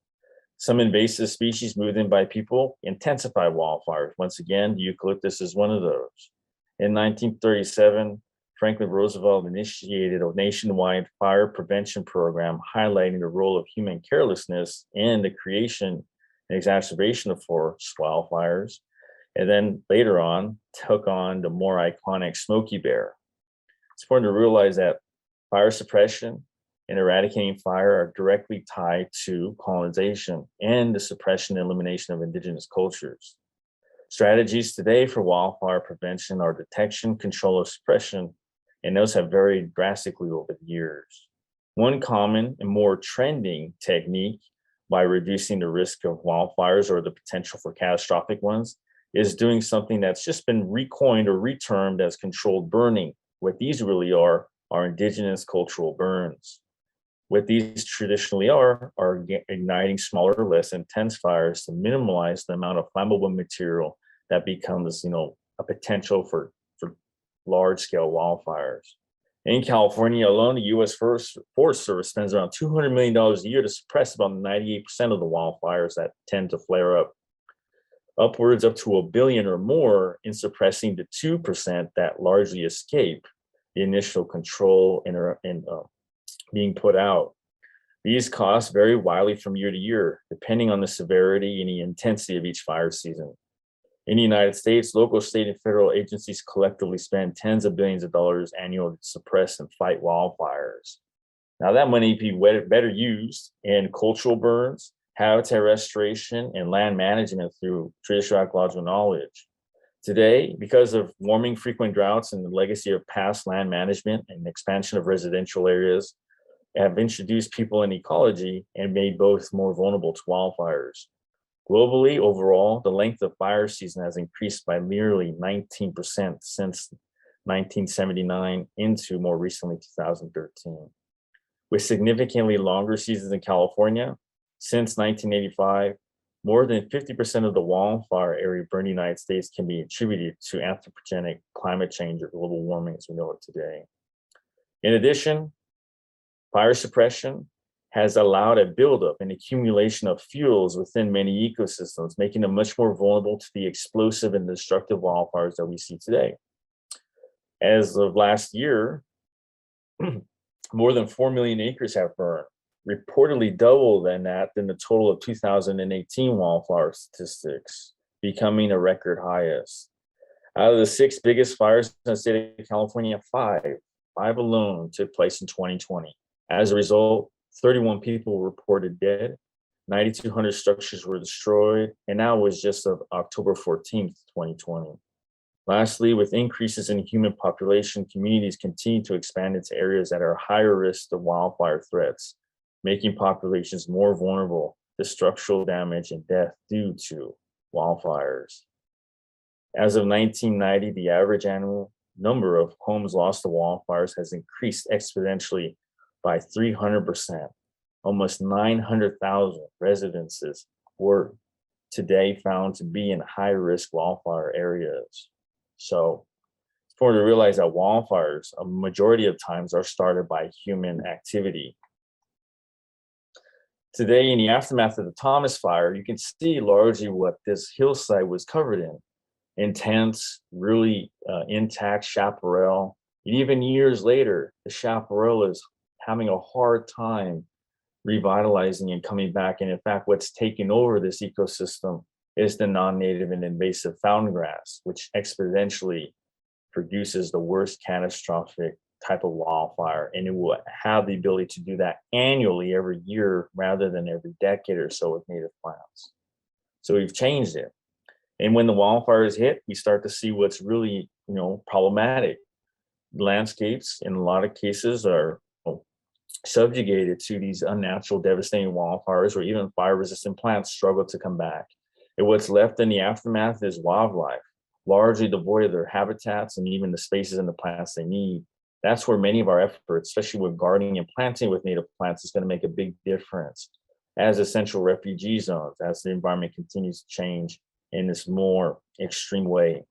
Some invasive species moved in by people intensify wildfires. Once again, the eucalyptus is one of those. In 1937, Franklin Roosevelt initiated a nationwide fire prevention program highlighting the role of human carelessness in the creation and exacerbation of forest wildfires, and then later on took on the more iconic Smokey Bear. It's important to realize that fire suppression and eradicating fire are directly tied to colonization and the suppression and elimination of indigenous cultures. Strategies today for wildfire prevention are detection, control, or suppression, and those have varied drastically over the years. One common and more trending technique by reducing the risk of wildfires or the potential for catastrophic ones is doing something that's just been recoined or retermed as controlled burning. What these really are indigenous cultural burns. What these traditionally are igniting smaller, less intense fires to minimize the amount of flammable material that becomes, a potential for large-scale wildfires. In California alone, the U.S. Forest Service spends around $200 million a year to suppress about 98% of the wildfires that tend to flare up, upwards up to $1 billion or more in suppressing the 2% that largely escape the initial control and being put out. These costs vary widely from year to year, depending on the severity and the intensity of each fire season. In the United States, local, state, and federal agencies collectively spend tens of billions of dollars annually to suppress and fight wildfires. Now, that money be better used in cultural burns, habitat restoration, and land management through traditional ecological knowledge. Today, because of warming, frequent droughts, and the legacy of past land management and expansion of residential areas, have introduced people in ecology and made both more vulnerable to wildfires. Globally, overall, the length of fire season has increased by nearly 19% since 1979 into more recently 2013. With significantly longer seasons in California, since 1985, more than 50% of the wildfire area burned in the United States can be attributed to anthropogenic climate change or global warming as we know it today. In addition, fire suppression has allowed a buildup and accumulation of fuels within many ecosystems, making them much more vulnerable to the explosive and destructive wildfires that we see today. As of last year, more than 4 million acres have burned, reportedly double than the total of 2018 wildfire statistics, becoming a record highest. Out of the 6 biggest fires in the state of California, 5 alone took place in 2020. As a result, 31 people were reported dead, 9,200 structures were destroyed, and that was just of October 14th, 2020. Lastly, with increases in human population, communities continue to expand into areas that are higher risk of wildfire threats, making populations more vulnerable to structural damage and death due to wildfires. As of 1990, the average annual number of homes lost to wildfires has increased exponentially by 300%. Almost 900,000 residences were today found to be in high-risk wildfire areas. So it's important to realize that wildfires, a majority of times, are started by human activity. Today, in the aftermath of the Thomas Fire, you can see largely what this hillside was covered in. Intense, really intact chaparral. And even years later, the chaparral is having a hard time revitalizing and coming back. And in fact, what's taking over this ecosystem is the non-native and invasive fountain grass, which exponentially produces the worst catastrophic type of wildfire, and it will have the ability to do that annually every year rather than every decade or so with native plants. So we've changed it. And when the wildfires hit, we start to see what's really, problematic. Landscapes, in a lot of cases, are subjugated to these unnatural, devastating wildfires, where even fire-resistant plants struggle to come back. And what's left in the aftermath is wildlife, largely devoid of their habitats and even the spaces and the plants they need. That's where many of our efforts, especially with gardening and planting with native plants, is going to make a big difference as essential refugee zones, as the environment continues to change in this more extreme way.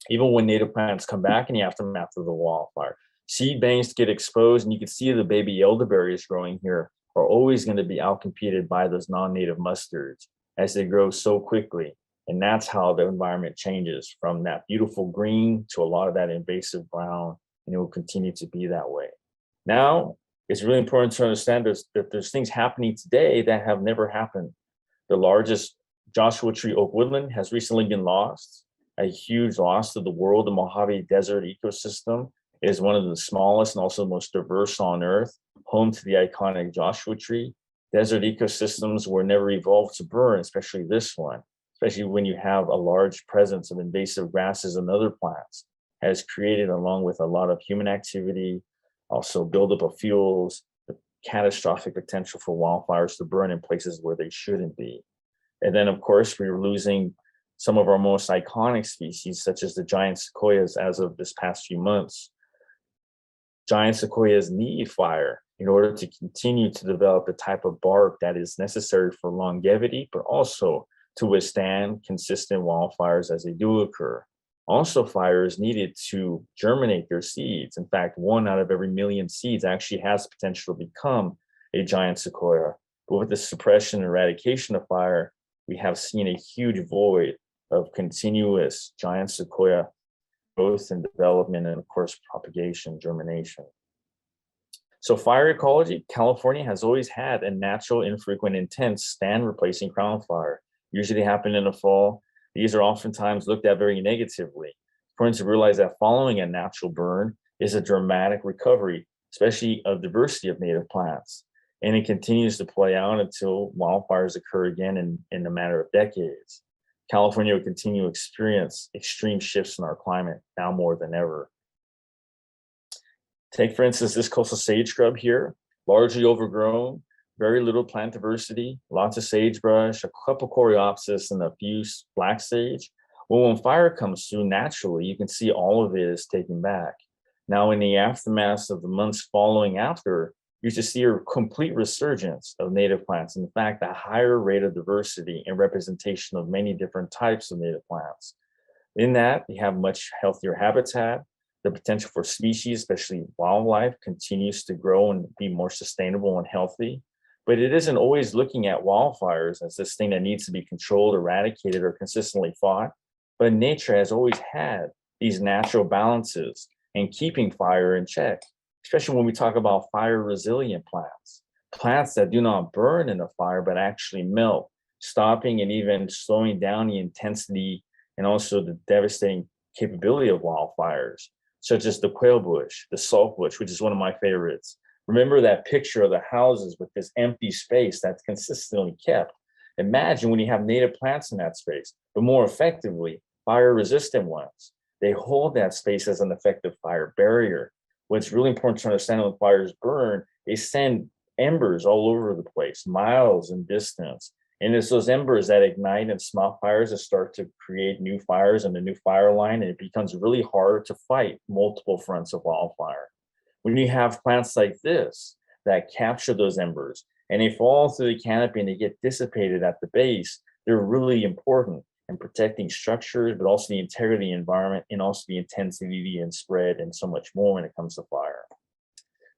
Even when native plants come back in the aftermath of the wildfire, seed banks get exposed, and you can see the baby elderberries growing here are always going to be outcompeted by those non-native mustards as they grow so quickly. And that's how the environment changes from that beautiful green to a lot of that invasive brown, and it will continue to be that way. Now, it's really important to understand that there's things happening today that have never happened. The largest Joshua Tree oak woodland has recently been lost, a huge loss to the world. The Mojave Desert ecosystem is one of the smallest and also the most diverse on Earth, home to the iconic Joshua Tree. Desert ecosystems were never evolved to burn, especially this one, especially when you have a large presence of invasive grasses and other plants, has created, along with a lot of human activity, also buildup of fuels, the catastrophic potential for wildfires to burn in places where they shouldn't be. And then, of course, we were losing some of our most iconic species, such as the giant sequoias, as of this past few months. Giant sequoias need fire in order to continue to develop the type of bark that is necessary for longevity, but also to withstand consistent wildfires as they do occur. Also, fire is needed to germinate their seeds. In fact, 1 out of every million seeds actually has potential to become a giant sequoia. But with the suppression and eradication of fire, we have seen a huge void of continuous giant sequoia growth and development, and of course, propagation, germination. So fire ecology, California has always had a natural, infrequent, intense stand replacing crown fire. Usually happen in the fall. These are oftentimes looked at very negatively. It's important to realize that following a natural burn is a dramatic recovery, especially of diversity of native plants. And it continues to play out until wildfires occur again in a matter of decades. California will continue to experience extreme shifts in our climate now more than ever. Take, for instance, this coastal sage scrub here, largely overgrown, very little plant diversity, lots of sagebrush, a couple coreopsis, and a few black sage. Well, when fire comes through naturally, you can see all of it is taken back. Now, in the aftermath of the months following after, you should see a complete resurgence of native plants. In fact, a higher rate of diversity and representation of many different types of native plants. In that, you have much healthier habitat. The potential for species, especially wildlife, continues to grow and be more sustainable and healthy. But it isn't always looking at wildfires as this thing that needs to be controlled, eradicated, or consistently fought. But nature has always had these natural balances and keeping fire in check, especially when we talk about fire-resilient plants, plants that do not burn in a fire, but actually melt, stopping and even slowing down the intensity and also the devastating capability of wildfires, such as the Quail Bush, the Salt Bush, which is one of my favorites. Remember that picture of the houses with this empty space that's consistently kept. Imagine when you have native plants in that space, but more effectively, fire-resistant ones. They hold that space as an effective fire barrier. What's really important to understand when fires burn, they send embers all over the place, miles in distance. And it's those embers that ignite and small fires that start to create new fires and a new fire line, and it becomes really hard to fight multiple fronts of wildfire. When you have plants like this that capture those embers and they fall through the canopy and they get dissipated at the base, they're really important in protecting structures, but also the integrity of the environment and also the intensity and spread and so much more when it comes to fire.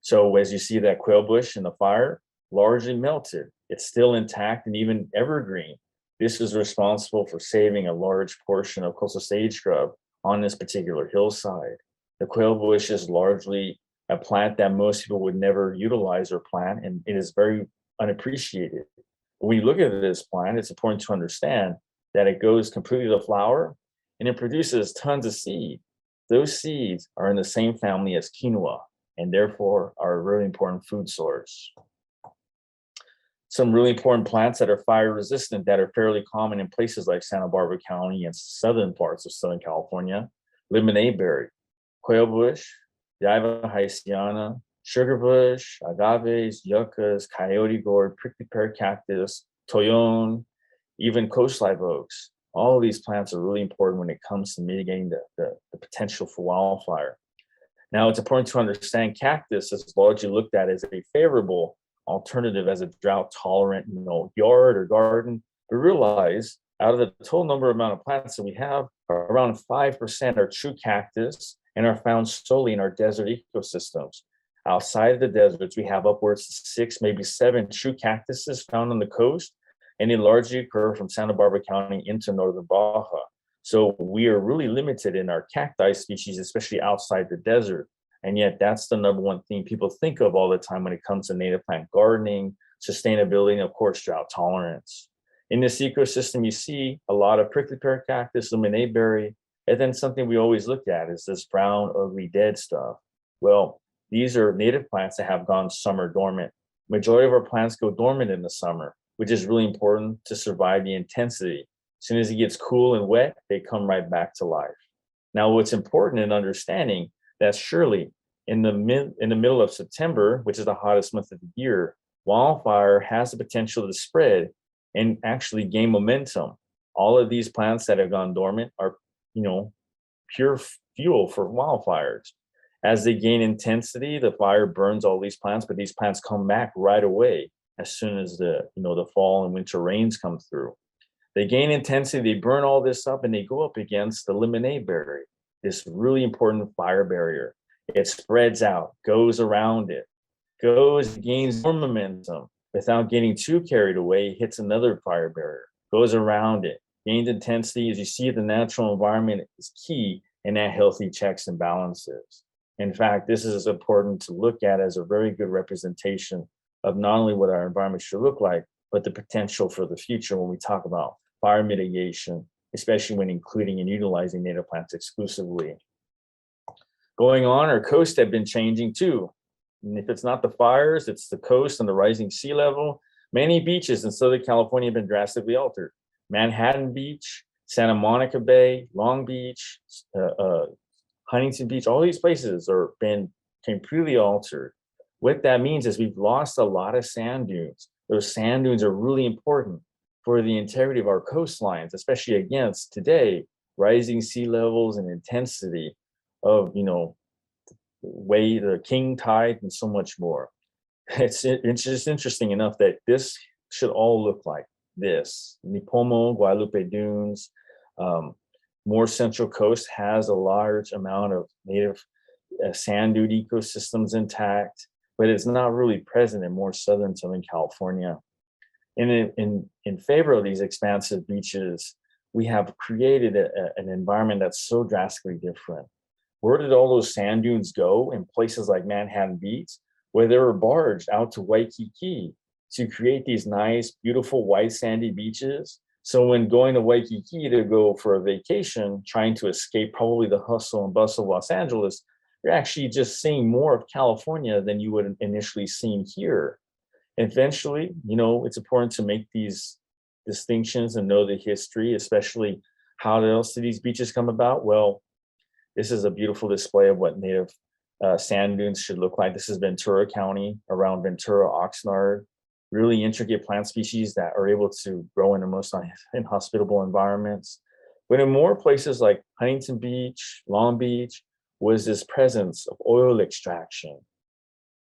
So as you see that quail bush in the fire, largely melted. It's still intact and even evergreen. This is responsible for saving a large portion of coastal sage scrub on this particular hillside. The quail bush is largely a plant that most people would never utilize or plant, and it is very unappreciated. But when you look at this plant, it's important to understand that it goes completely to flower and it produces tons of seed. Those seeds are in the same family as quinoa. and therefore are a really important food source. Some really important plants that are fire resistant that are fairly common in places like Santa Barbara County and southern parts of Southern California: lemonade berry, quail bush, Jaiva haitiana, sugar bush, agaves, yuccas, coyote gourd, prickly pear cactus, toyon, even coast live oaks. All of these plants are really important when it comes to mitigating the potential for wildfire. Now, it's important to understand cactus is largely looked at as a favorable alternative as a drought-tolerant, yard or garden. But realize, out of the total number amount of plants that we have, around 5% are true cactus and are found solely in our desert ecosystems. Outside of the deserts, we have upwards of 6, maybe 7 true cactuses found on the coast, and they largely occur from Santa Barbara County into northern Baja. So we are really limited in our cacti species, especially outside the desert. And yet that's the number one thing people think of all the time when it comes to native plant gardening, sustainability, and of course, drought tolerance. In this ecosystem, you see a lot of prickly pear cactus, lemonade berry, and then something we always look at is this brown, ugly, dead stuff. Well, these are native plants that have gone summer dormant. Majority of our plants go dormant in the summer, which is really important to survive the intensity. As soon as it gets cool and wet, they come right back to life. Now, what's important in understanding that surely in the middle of September, which is the hottest month of the year, wildfire has the potential to spread and actually gain momentum. All of these plants that have gone dormant are, pure fuel for wildfires. As they gain intensity, the fire burns all these plants, but these plants come back right away as soon as the fall and winter rains come through. They gain intensity, they burn all this up, and they go up against the lemonade berry, this really important fire barrier. It spreads out, goes around it, gains more momentum without getting too carried away, hits another fire barrier, goes around it, gains intensity. As you see, the natural environment is key in that healthy checks and balances. In fact, this is important to look at as a very good representation of not only what our environment should look like, but the potential for the future when we talk about fire mitigation, especially when including and utilizing native plants exclusively. Going on, our coasts have been changing too. And if it's not the fires, it's the coast and the rising sea level. Many beaches in Southern California have been drastically altered. Manhattan Beach, Santa Monica Bay, Long Beach, Huntington Beach, all these places are been completely altered. What that means is we've lost a lot of sand dunes. Those sand dunes are really important for the integrity of our coastlines, especially against today rising sea levels and intensity of the king tide and so much more. It's just interesting enough that this should all look like this. Nipomo, Guadalupe dunes, more central coast has a large amount of native sand dune ecosystems intact, but it's not really present in more southern California. In favor of these expansive beaches, we have created an environment that's so drastically different. Where did all those sand dunes go? In places like Manhattan Beach, where they were barged out to Waikiki to create these nice, beautiful white sandy beaches. So when going to Waikiki to go for a vacation, trying to escape probably the hustle and bustle of Los Angeles, you're actually just seeing more of California than you would initially seen here. Eventually, it's important to make these distinctions and know the history, especially how else do these beaches come about? Well, this is a beautiful display of what native sand dunes should look like. This is Ventura County, around Ventura, Oxnard, really intricate plant species that are able to grow in the most inhospitable environments. But in more places like Huntington Beach, Long Beach, was this presence of oil extraction.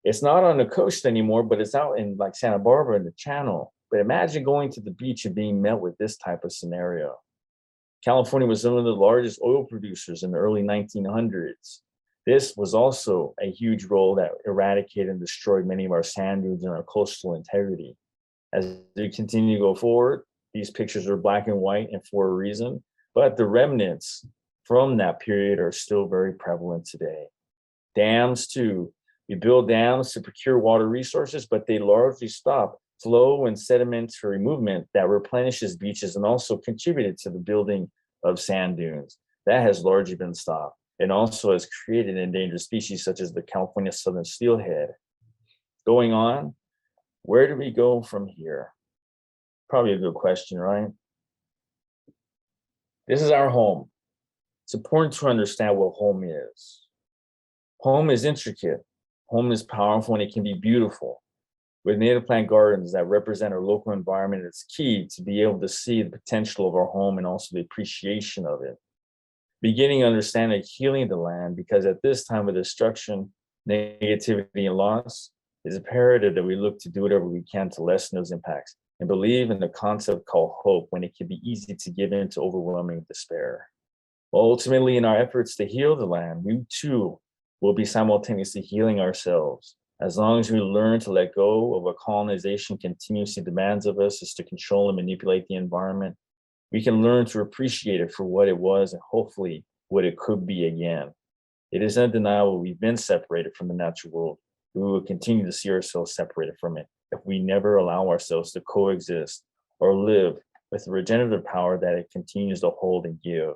It's not on the coast anymore, but it's out in like Santa Barbara in the channel. But imagine going to the beach and being met with this type of scenario. California was one of the largest oil producers in the early 1900s. This was also a huge role that eradicated and destroyed many of our sand dunes and our coastal integrity. As we continue to go forward, these pictures are black and white and for a reason, but the remnants from that period are still very prevalent today. Dams too. We build dams to procure water resources, but they largely stop flow and sedimentary movement that replenishes beaches and also contributed to the building of sand dunes. That has largely been stopped. and also has created endangered species such as the California southern steelhead. Going on, where do we go from here? Probably a good question, right? This is our home. It's important to understand what home is. Home is intricate. Home is powerful and it can be beautiful. With native plant gardens that represent our local environment, it's key to be able to see the potential of our home and also the appreciation of it. Beginning to understand and healing the land, because at this time of destruction, negativity, and loss, it's imperative that we look to do whatever we can to lessen those impacts and believe in the concept called hope when it can be easy to give in to overwhelming despair. Well, ultimately, in our efforts to heal the land, we too will be simultaneously healing ourselves. As long as we learn to let go of what colonization continuously demands of us, is to control and manipulate the environment, we can learn to appreciate it for what it was and hopefully what it could be again. It is undeniable we've been separated from the natural world. We will continue to see ourselves separated from it if we never allow ourselves to coexist or live with the regenerative power that it continues to hold and give.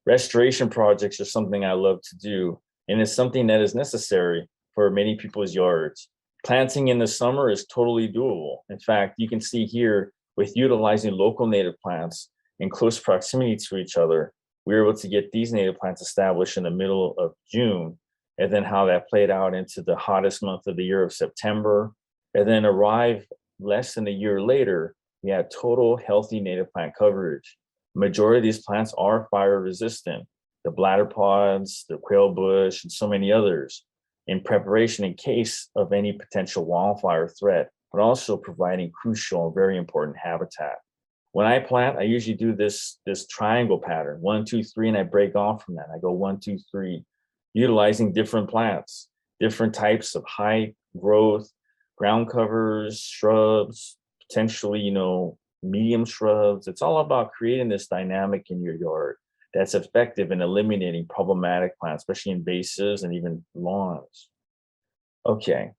Restoration projects are something I love to do, and it's something that is necessary for many people's yards. Planting in the summer is totally doable. In fact, you can see here with utilizing local native plants in close proximity to each other, we were able to get these native plants established in the middle of June, and then how that played out into the hottest month of the year of September, and then arrive less than a year later, we had total healthy native plant coverage. Majority of these plants are fire resistant, the bladder pods, the quail bush, and so many others, in preparation in case of any potential wildfire threat, but also providing crucial and very important habitat. When I plant, I usually do this triangle pattern, 1, 2, 3, and I break off from that. I go 1, 2, 3, utilizing different plants, different types of high growth, ground covers, shrubs, potentially, medium shrubs. It's all about creating this dynamic in your yard that's effective in eliminating problematic plants, especially invasives and even lawns. Okay,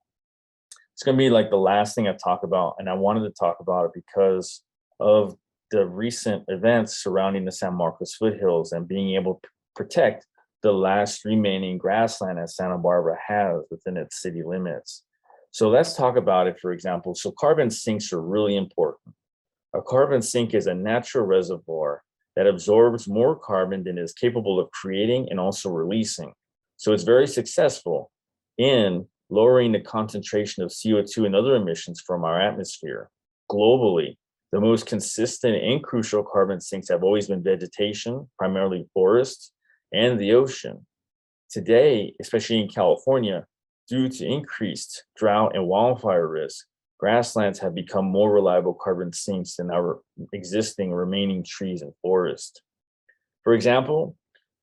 it's going to be like the last thing I talk about, and I wanted to talk about it because of the recent events surrounding the San Marcos foothills and being able to protect the last remaining grassland that Santa Barbara has within its city limits. So let's talk about it, for example. So carbon sinks are really important. A carbon sink is a natural reservoir that absorbs more carbon than it is capable of creating and also releasing. So it's very successful in lowering the concentration of CO2 and other emissions from our atmosphere. Globally, the most consistent and crucial carbon sinks have always been vegetation, primarily forests, and the ocean. Today, especially in California, due to increased drought and wildfire risk, grasslands have become more reliable carbon sinks than our existing remaining trees and forests. For example,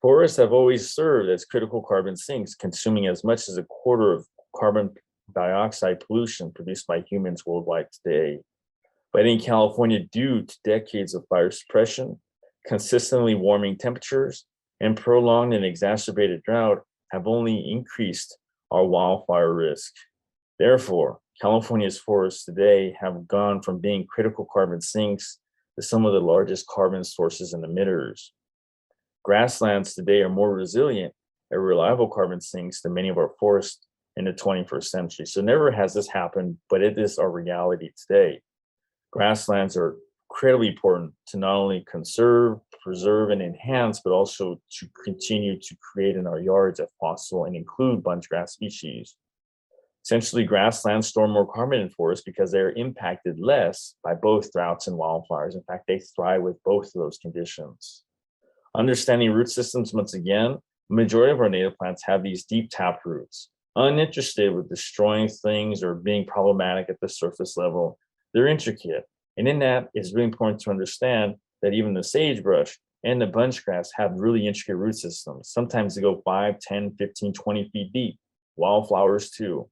forests have always served as critical carbon sinks, consuming as much as a quarter of carbon dioxide pollution produced by humans worldwide today. But in California, due to decades of fire suppression, consistently warming temperatures, and prolonged and exacerbated drought have only increased our wildfire risk. Therefore, California's forests today have gone from being critical carbon sinks to some of the largest carbon sources and emitters. Grasslands today are more resilient and reliable carbon sinks than many of our forests in the 21st century. So never has this happened, but it is our reality today. Grasslands are incredibly important to not only conserve, preserve, and enhance, but also to continue to create in our yards if possible and include bunchgrass species. Essentially, grasslands store more carbon in forests because they're impacted less by both droughts and wildfires. In fact, they thrive with both of those conditions. Understanding root systems, once again, the majority of our native plants have these deep tap roots. Uninterested with destroying things or being problematic at the surface level, they're intricate. And in that, it's really important to understand that even the sagebrush and the bunchgrass have really intricate root systems. Sometimes they go 5, 10, 15, 20 feet deep. Wildflowers too.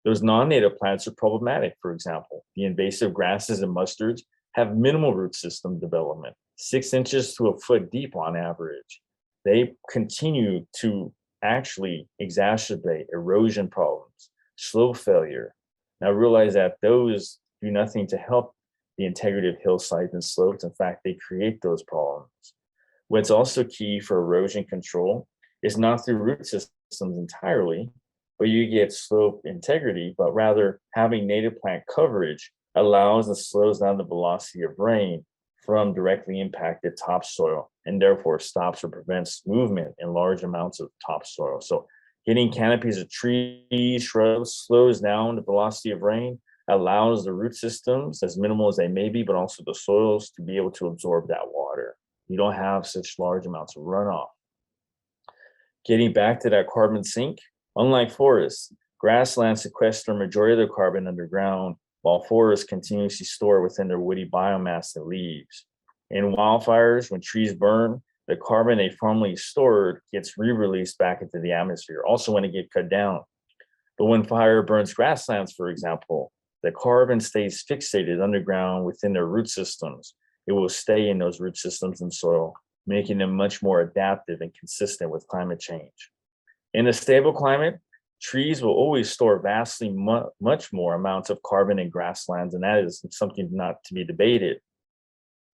Those non-native plants are problematic. For example, the invasive grasses and mustards have minimal root system development, 6 inches to a foot deep on average. They continue to actually exacerbate erosion problems, slope failure. Now realize that those do nothing to help the integrity of hillsides and slopes. In fact, they create those problems. What's also key for erosion control is not through root systems entirely, where you get slope integrity, but rather having native plant coverage allows and slows down the velocity of rain from directly impacted topsoil and therefore stops or prevents movement in large amounts of topsoil. So getting canopies of trees, shrubs slows down the velocity of rain, allows the root systems, as minimal as they may be, but also the soils to be able to absorb that water. You don't have such large amounts of runoff. Getting back to that carbon sink, unlike forests, grasslands sequester a majority of their carbon underground, while forests continuously store within their woody biomass and leaves. In wildfires, when trees burn, the carbon they formerly stored gets re-released back into the atmosphere, also when it gets cut down. But when fire burns grasslands, for example, the carbon stays fixated underground within their root systems. It will stay in those root systems and soil, making them much more adaptive and consistent with climate change. In a stable climate, trees will always store vastly much more amounts of carbon in grasslands, and that is something not to be debated.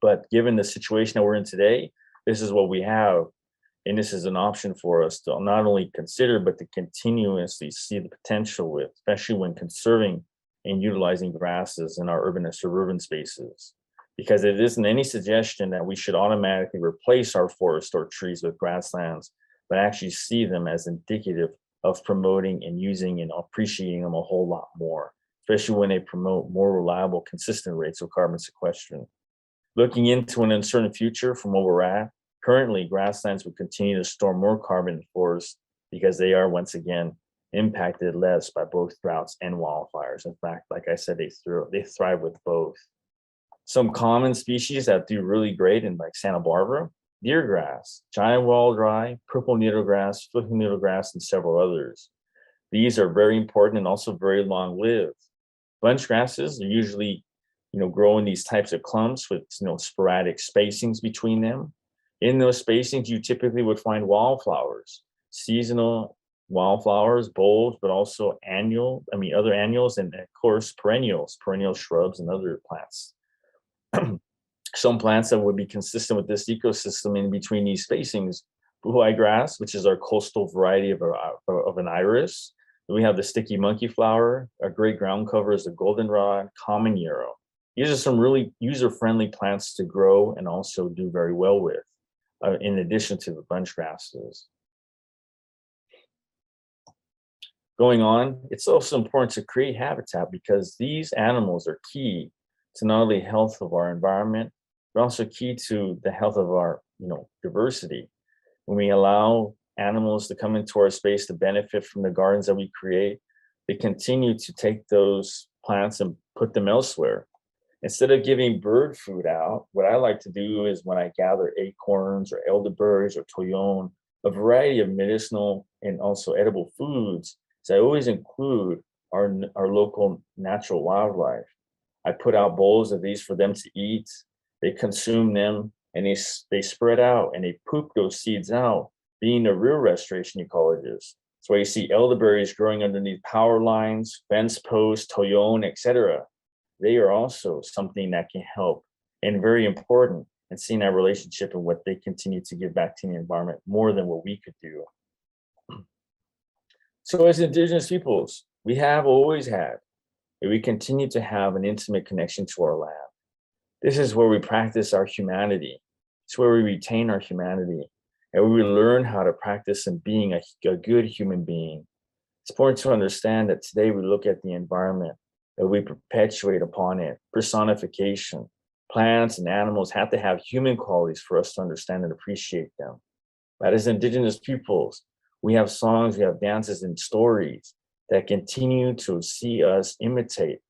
But given the situation that we're in today, this is what we have, and this is an option for us to not only consider, but to continuously see the potential with, especially when conserving and utilizing grasses in our urban and suburban spaces. Because it isn't any suggestion that we should automatically replace our forests or trees with grasslands, but actually see them as indicative of promoting and using and appreciating them a whole lot more, especially when they promote more reliable, consistent rates of carbon sequestration. Looking into an uncertain future from where we're at, currently grasslands will continue to store more carbon than forests because they are once again impacted less by both droughts and wildfires. In fact, like I said, they thrive with both. Some common species that do really great in like Santa Barbara, deergrass, giant wall rye, purple needlegrass, flipping needlegrass, and several others. These are very important and also very long-lived. Bunch grasses are usually, grow in these types of clumps with, sporadic spacings between them. In those spacings, you typically would find wildflowers, seasonal wildflowers, bulbs, but also other annuals, and of course, perennial shrubs and other plants. Some plants that would be consistent with this ecosystem in between these spacings, blue-eye grass, which is our coastal variety of an iris. We have the sticky monkey flower. A great ground cover is the goldenrod, common yarrow. These are some really user-friendly plants to grow and also do very well with, in addition to the bunch grasses. Going on, it's also important to create habitat because these animals are key to not only health of our environment, but also key to the health of our, diversity. When we allow animals to come into our space to benefit from the gardens that we create, they continue to take those plants and put them elsewhere. Instead of giving bird food out, what I like to do is when I gather acorns or elderberries or toyon, a variety of medicinal and also edible foods, so I always include our local natural wildlife. I put out bowls of these for them to eat. They consume them and they spread out and they poop those seeds out, being a real restoration ecologist. That's why you see elderberries growing underneath power lines, fence posts, toyon, etc. They are also something that can help and very important in seeing our relationship and what they continue to give back to the environment more than what we could do. So as Indigenous peoples, we have always had, and we continue to have an intimate connection to our land. This is where we practice our humanity. It's where we retain our humanity and we learn how to practice in being a good human being. It's important to understand that today we look at the environment and we perpetuate upon it personification. Plants and animals have to have human qualities for us to understand and appreciate them. But as Indigenous peoples, we have songs, we have dances and stories that continue to see us imitate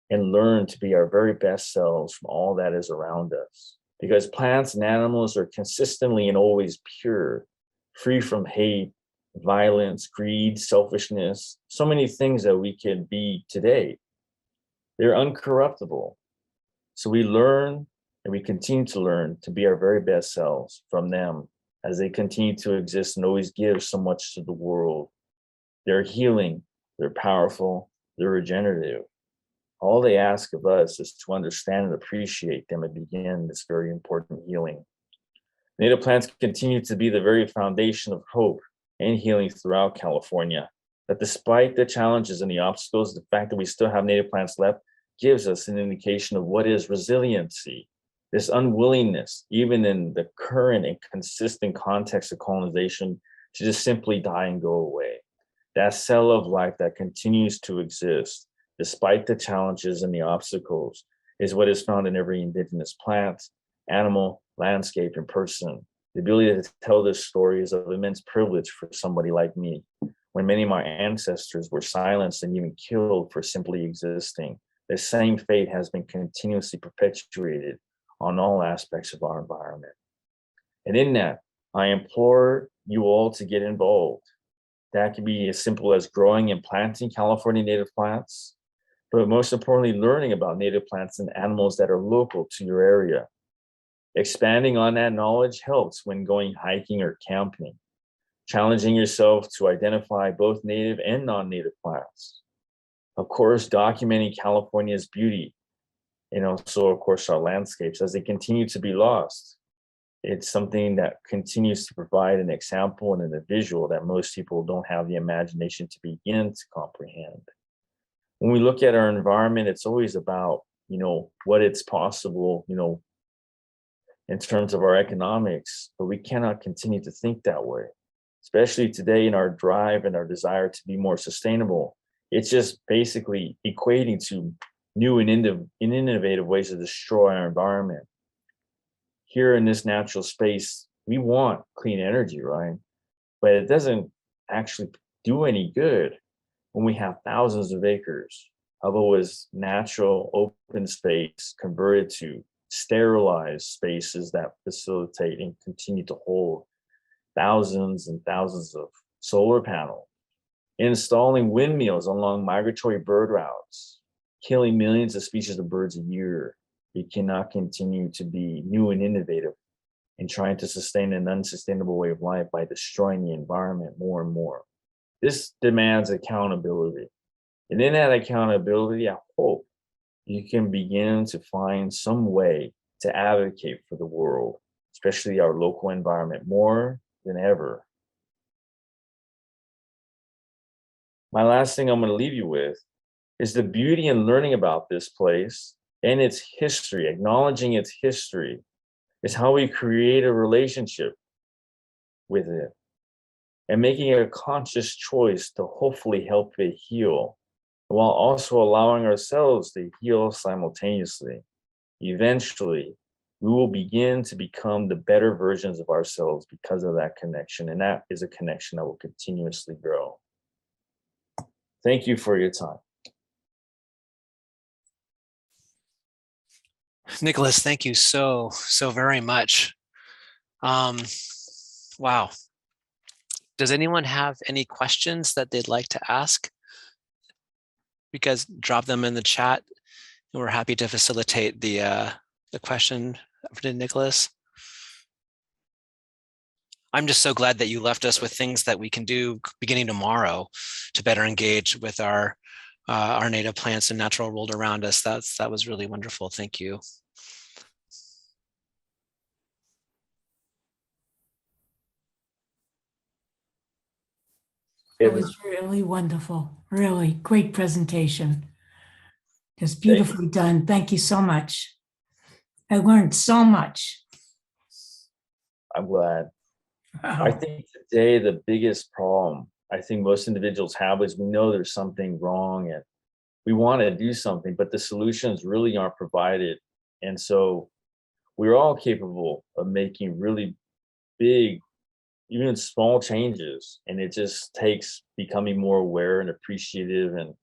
and learn to be our very best selves from all that is around us. Because plants and animals are consistently and always pure, free from hate, violence, greed, selfishness, so many things that we can be today. They're uncorruptible. So we learn and we continue to learn to be our very best selves from them as they continue to exist and always give so much to the world. They're healing, they're powerful, they're regenerative. All they ask of us is to understand and appreciate them and begin this very important healing. Native plants continue to be the very foundation of hope and healing throughout California. That despite the challenges and the obstacles, the fact that we still have native plants left gives us an indication of what is resiliency, this unwillingness, even in the current and consistent context of colonization, to just simply die and go away. That cell of life that continues to exist despite the challenges and the obstacles is what is found in every indigenous plant, animal, landscape, and person. The ability to tell this story is of immense privilege for somebody like me, when many of my ancestors were silenced and even killed for simply existing. The same fate has been continuously perpetuated on all aspects of our environment. And in that, I implore you all to get involved. That can be as simple as growing and planting California native plants, but most importantly, learning about native plants and animals that are local to your area. Expanding on that knowledge helps when going hiking or camping. Challenging yourself to identify both native and non-native plants. Of course, documenting California's beauty and also, of course, our landscapes as they continue to be lost. It's something that continues to provide an example and a visual that most people don't have the imagination to begin to comprehend. When we look at our environment, it's always about, what it's possible, in terms of our economics, but we cannot continue to think that way, especially today in our drive and our desire to be more sustainable. It's just basically equating to new and innovative ways to destroy our environment. Here in this natural space, we want clean energy, right? But it doesn't actually do any good when we have thousands of acres of always natural open space converted to sterilized spaces that facilitate and continue to hold thousands and thousands of solar panels, installing windmills along migratory bird routes, killing millions of species of birds a year. We cannot continue to be new and innovative in trying to sustain an unsustainable way of life by destroying the environment more and more. This demands accountability. And in that accountability, I hope you can begin to find some way to advocate for the world, especially our local environment, more than ever. My last thing I'm going to leave you with is the beauty in learning about this place and its history. Acknowledging its history is how we create a relationship with it and making a conscious choice to hopefully help it heal, while also allowing ourselves to heal simultaneously. Eventually, we will begin to become the better versions of ourselves because of that connection. And that is a connection that will continuously grow. Thank you for your time. Nicholas, thank you so very much. Wow. Does anyone have any questions that they'd like to ask? You guys drop them in the chat, and we're happy to facilitate the question for Nicholas. I'm just so glad that you left us with things that we can do beginning tomorrow to better engage with our native plants and natural world around us. That was really wonderful. Thank you. It was really wonderful. Really great presentation. Just beautifully done. Thank you so much. I learned so much. I'm glad. Wow. I think today the biggest problem I think most individuals have is we know there's something wrong and we want to do something, but the solutions really aren't provided. And so we're all capable of making really big, even small changes. And it just takes becoming more aware and appreciative, and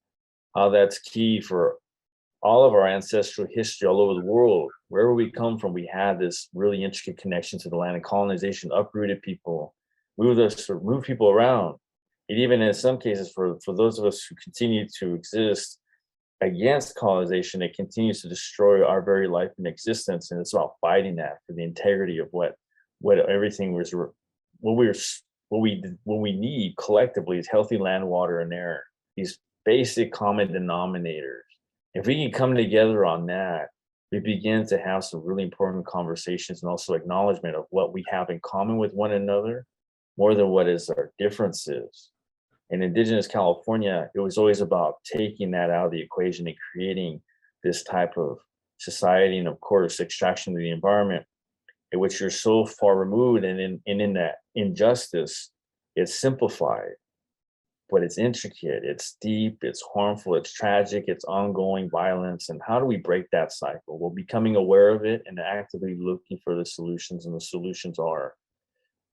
how that's key for all of our ancestral history all over the world. Wherever we come from, we had this really intricate connection to the land, and colonization uprooted people, moved people around. And even in some cases, for those of us who continue to exist against colonization, it continues to destroy our very life and existence. And it's about fighting that for the integrity of what everything was, what we need collectively is healthy land, water, and air. These basic common denominators. If we can come together on that, we begin to have some really important conversations and also acknowledgement of what we have in common with one another more than what is our differences. In Indigenous California, it was always about taking that out of the equation and creating this type of society, and of course, extraction of the environment, in which you're so far removed, and in that injustice, it's simplified, but it's intricate, it's deep, it's harmful, it's tragic, it's ongoing violence. And how do we break that cycle? Well, becoming aware of it and actively looking for the solutions, and the solutions are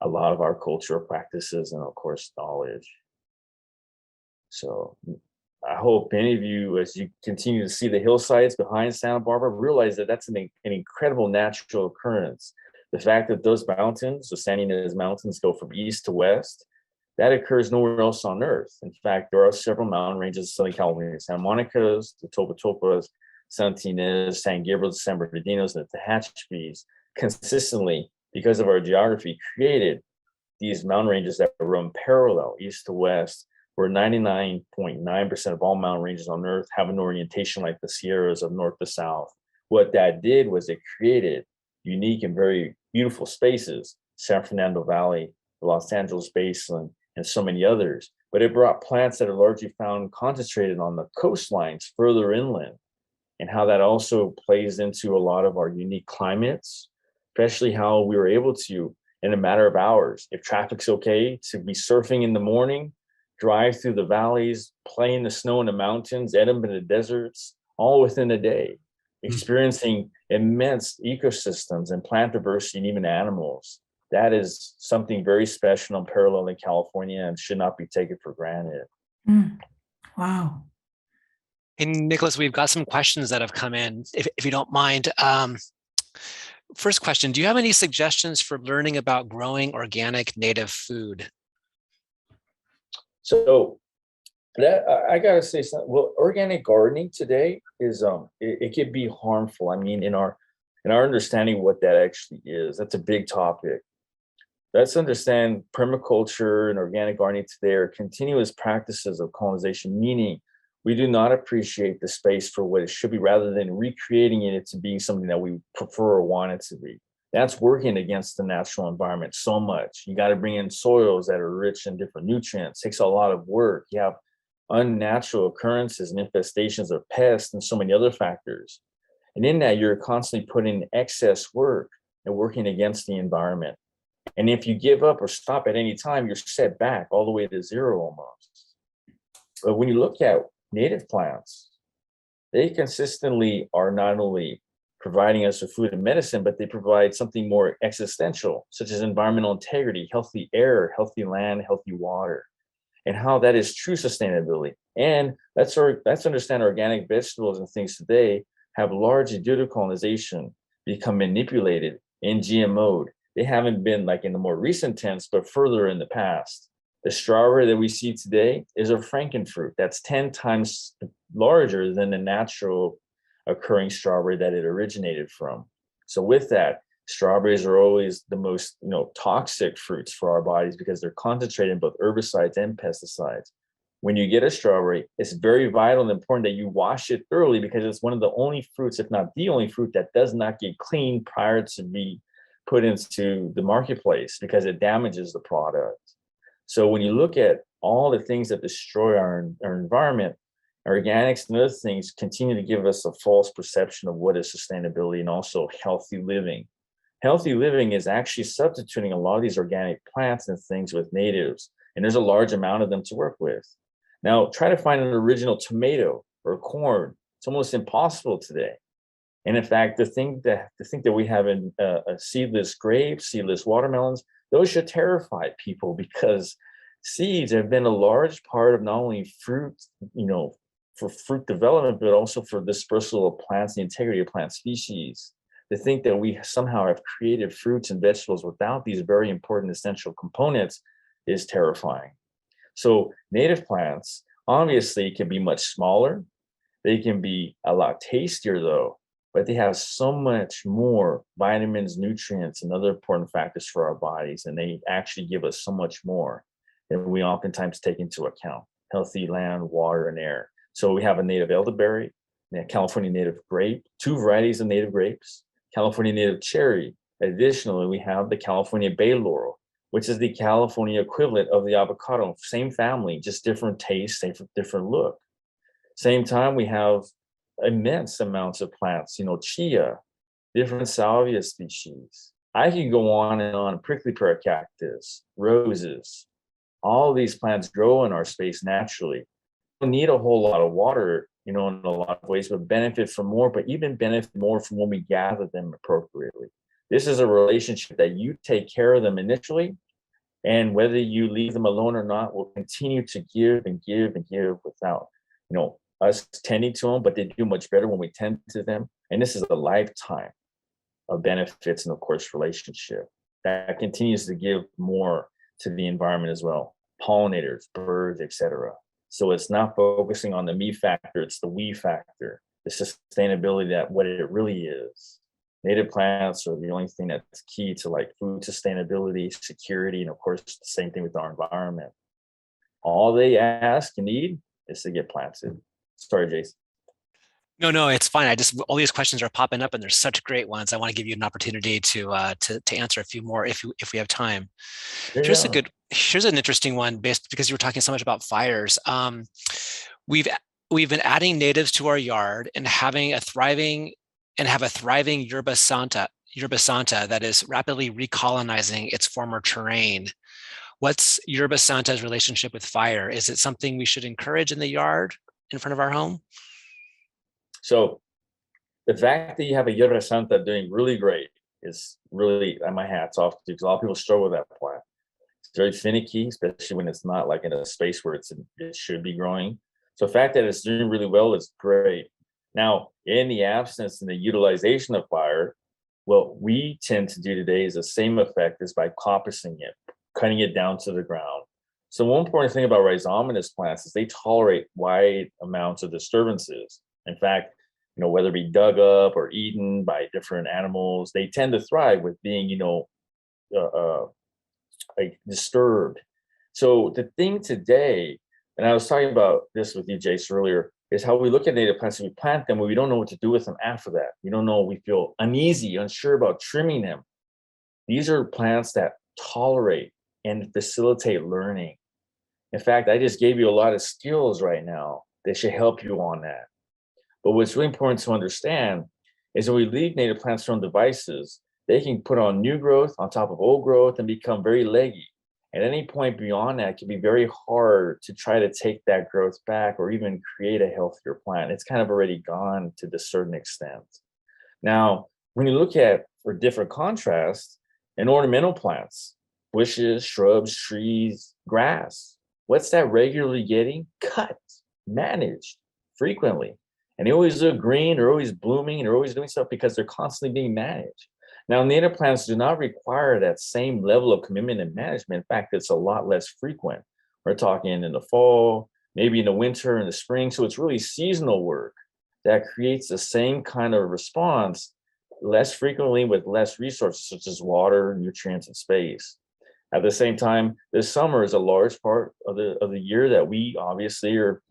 a lot of our cultural practices and of course knowledge. So I hope any of you, as you continue to see the hillsides behind Santa Barbara, realize that that's an incredible natural occurrence. The fact that those mountains, the San Ynez Mountains, go from east to west, that occurs nowhere else on Earth. In fact, there are several mountain ranges in Southern California: Santa Monica's, the Topas, Santa Ynez, San Gabriel's, San Bernardino's, and the Tehachapi's, consistently, because of our geography, created these mountain ranges that run parallel east to west, where 99.9% of all mountain ranges on Earth have an orientation like the Sierras of north to south. What that did was it created unique and very beautiful spaces: San Fernando Valley, the Los Angeles Basin, and so many others. But it brought plants that are largely found concentrated on the coastlines further inland, and how that also plays into a lot of our unique climates, especially how we were able to, in a matter of hours, if traffic's okay, to be surfing in the morning, drive through the valleys, play in the snow in the mountains, end up in the deserts, all within a day, experiencing immense ecosystems and plant diversity and even animals. That is something very special and parallel in California and should not be taken for granted. Wow. Hey, Nicholas, we've got some questions that have come in, if you don't mind. First question, do you have any suggestions for learning about growing organic native food? So that I gotta say something. Well, organic gardening today is it can be harmful. I mean, in our understanding what that actually is, that's a big topic. Let's understand permaculture and organic gardening today are continuous practices of colonization, meaning we do not appreciate the space for what it should be, rather than recreating it to being something that we prefer or want it to be. That's working against the natural environment so much. You got to bring in soils that are rich in different nutrients. It takes a lot of work. You have unnatural occurrences and infestations of pests and so many other factors. And in that, you're constantly putting excess work and working against the environment. And if you give up or stop at any time, you're set back all the way to zero almost. But when you look at native plants, they consistently are not only providing us with food and medicine, but they provide something more existential, such as environmental integrity, healthy air, healthy land, healthy water, and how that is true sustainability. And let's understand organic vegetables and things today have largely, due to colonization, become manipulated and GMO'd. They haven't been like in the more recent tense, but further in the past. The strawberry that we see today is a frankenfruit that's 10 times larger than the natural occurring strawberry that it originated from. So with that, strawberries are always the most toxic fruits for our bodies because they're concentrated in both herbicides and pesticides. When you get a strawberry, it's very vital and important that you wash it thoroughly, because it's one of the only fruits, if not the only fruit, that does not get cleaned prior to be put into the marketplace, because it damages the product. So when you look at all the things that destroy our environment, organics and other things continue to give us a false perception of what is sustainability and also healthy living. Healthy living is actually substituting a lot of these organic plants and things with natives, and there's a large amount of them to work with. Now, try to find an original tomato or corn. It's almost impossible today. And in fact, the thing that we have in seedless grapes, seedless watermelons, those should terrify people, because seeds have been a large part of not only fruit, for fruit development, but also for dispersal of plants, the integrity of plant species. To think that we somehow have created fruits and vegetables without these very important essential components is terrifying. So native plants obviously can be much smaller. They can be a lot tastier though, but they have so much more vitamins, nutrients, and other important factors for our bodies. And they actually give us so much more than we oftentimes take into account: healthy land, water, and air. So we have a native elderberry, California native grape, 2 varieties of native grapes, California native cherry. Additionally, we have the California bay laurel, which is the California equivalent of the avocado. Same family, just different taste, different look. Same time, we have immense amounts of plants, chia, different salvia species. I can go on and on, prickly pear cactus, roses. All these plants grow in our space naturally. Don't need a whole lot of water, in a lot of ways, but benefit from more, but even benefit more from when we gather them appropriately. This is a relationship that you take care of them initially, and whether you leave them alone or not, will continue to give and give and give without, us tending to them, but they do much better when we tend to them. And this is a lifetime of benefits and, of course, relationship that continues to give more to the environment as well. Pollinators, birds, etc. So it's not focusing on the me factor, it's the we factor, the sustainability, that what it really is. Native plants are the only thing that's key to like food sustainability, security, and of course, the same thing with our environment. All they ask and need is to get planted. Sorry, Jason. No, it's fine. All these questions are popping up, and there's such great ones. I want to give you an opportunity to answer a few more if we have time. Here's an interesting one, because you were talking so much about fires. We've been adding natives to our yard and have a thriving yerba santa that is rapidly recolonizing its former terrain. What's yerba santa's relationship with fire? Is it something we should encourage in the yard in front of our home? So the fact that you have a yerba santa doing really great is really, my hat's off to, because a lot of people struggle with that plant. It's very finicky, especially when it's not like in a space where it should be growing. So the fact that it's doing really well is great. Now, in the absence and the utilization of fire, what we tend to do today is the same effect as by coppicing it, cutting it down to the ground. So one important thing about rhizomatous plants is they tolerate wide amounts of disturbances. In fact, whether it be dug up or eaten by different animals, they tend to thrive with being, disturbed. So the thing today, and I was talking about this with you, Jace, earlier, is how we look at native plants and we plant them, but we don't know what to do with them after that. We don't know, we feel uneasy, unsure about trimming them. These are plants that tolerate and facilitate learning. In fact, I just gave you a lot of skills right now that should help you on that. But what's really important to understand is when we leave native plants from devices, they can put on new growth on top of old growth and become very leggy. At any point beyond that, it can be very hard to try to take that growth back or even create a healthier plant. It's kind of already gone to a certain extent. Now, when you look at, for different contrasts, in ornamental plants, bushes, shrubs, trees, grass, what's that regularly getting? Cut, managed frequently. And they always look green, they're always blooming, and they're always doing stuff because they're constantly being managed. Now, native plants do not require that same level of commitment and management. In fact, it's a lot less frequent. We're talking in the fall, maybe in the winter, in the spring. So it's really seasonal work that creates the same kind of response less frequently with less resources, such as water, nutrients, and space. At the same time, this summer is a large part of the year that we obviously are,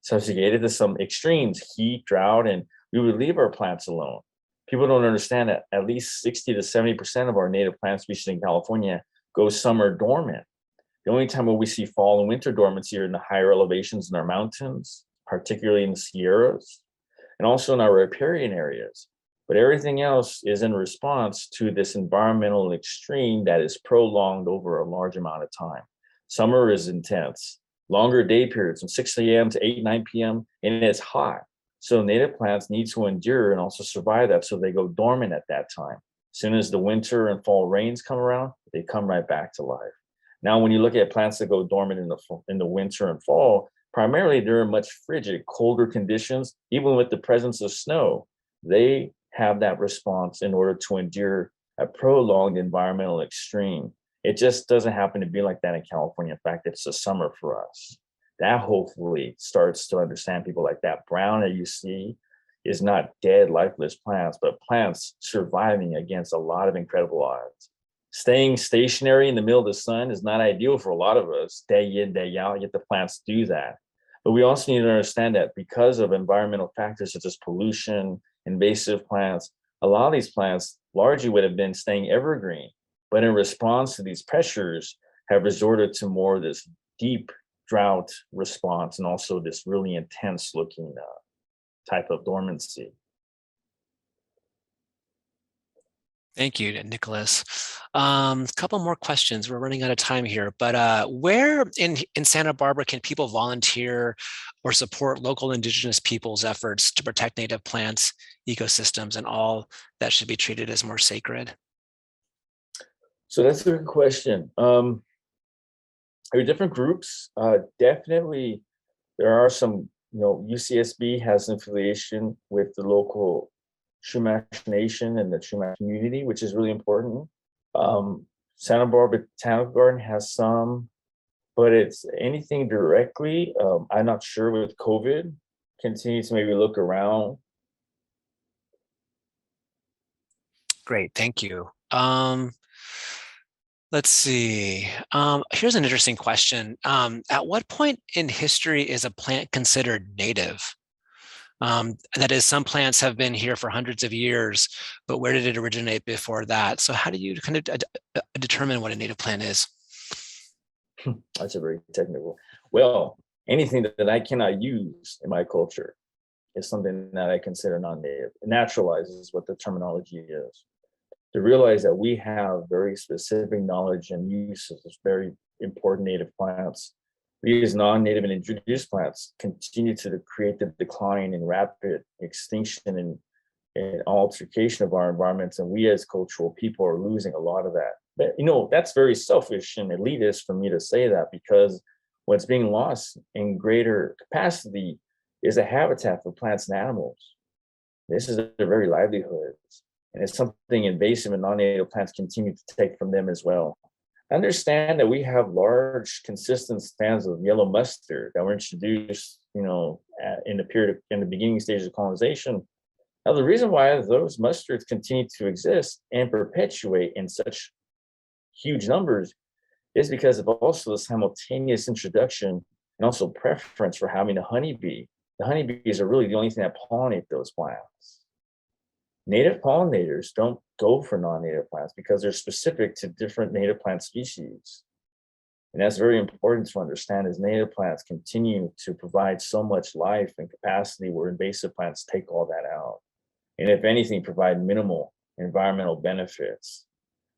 subjugated to some extremes, heat, drought, and we would leave our plants alone. People don't understand that at least 60 to 70% of our native plant species in California go summer dormant. The only time where we see fall and winter dormancy are in the higher elevations in our mountains, particularly in the Sierras, and also in our riparian areas. But everything else is in response to this environmental extreme that is prolonged over a large amount of time. Summer is intense. Longer day periods from 6 a.m. to 8, 9 p.m. and it's hot. So native plants need to endure and also survive that, so they go dormant at that time. As soon as the winter and fall rains come around, they come right back to life. Now, when you look at plants that go dormant in the winter and fall, primarily they're in much frigid, colder conditions. Even with the presence of snow, they have that response in order to endure a prolonged environmental extreme. It just doesn't happen to be like that in California. In fact, it's the summer for us. That hopefully starts to understand people like that. Brown that you see is not dead, lifeless plants, but plants surviving against a lot of incredible odds. Staying stationary in the middle of the sun is not ideal for a lot of us, day in, day out, yet the plants do that. But we also need to understand that because of environmental factors such as pollution, invasive plants, a lot of these plants largely would have been staying evergreen, but in response to these pressures have resorted to more of this deep drought response and also this really intense looking type of dormancy. Thank you, Nicholas. A couple more questions. We're running out of time here, but where in Santa Barbara can people volunteer or support local indigenous people's efforts to protect native plants, ecosystems, and all that should be treated as more sacred? So that's a good question. There are different groups. Definitely, there are some, UCSB has an affiliation with the local Chumash Nation and the Chumash community, which is really important. Santa Barbara Botanical Garden has some, but it's anything directly. I'm not sure with COVID. Continue to maybe look around. Great, thank you. Let's see. Here's an interesting question. At what point in history is a plant considered native? That is, some plants have been here for hundreds of years, but where did it originate before that? So how do you kind of determine what a native plant is? That's a very technical. Well, anything that I cannot use in my culture is something that I consider non-native. It naturalizes what the terminology is. To realize that we have very specific knowledge and use of this very important native plants. These non-native and introduced plants continue to create the decline and rapid extinction and altercation of our environments. And we as cultural people are losing a lot of that. But, that's very selfish and elitist for me to say that, because what's being lost in greater capacity is a habitat for plants and animals. This is their very livelihoods. And it's something invasive and non-native plants continue to take from them as well. Understand that we have large, consistent stands of yellow mustard that were introduced, in the beginning stages of colonization. Now, the reason why those mustards continue to exist and perpetuate in such huge numbers is because of also the simultaneous introduction and also preference for having a honeybee. The honeybees are really the only thing that pollinate those plants. Native pollinators don't go for non-native plants because they're specific to different native plant species. And that's very important to understand, as native plants continue to provide so much life and capacity where invasive plants take all that out. And if anything, provide minimal environmental benefits.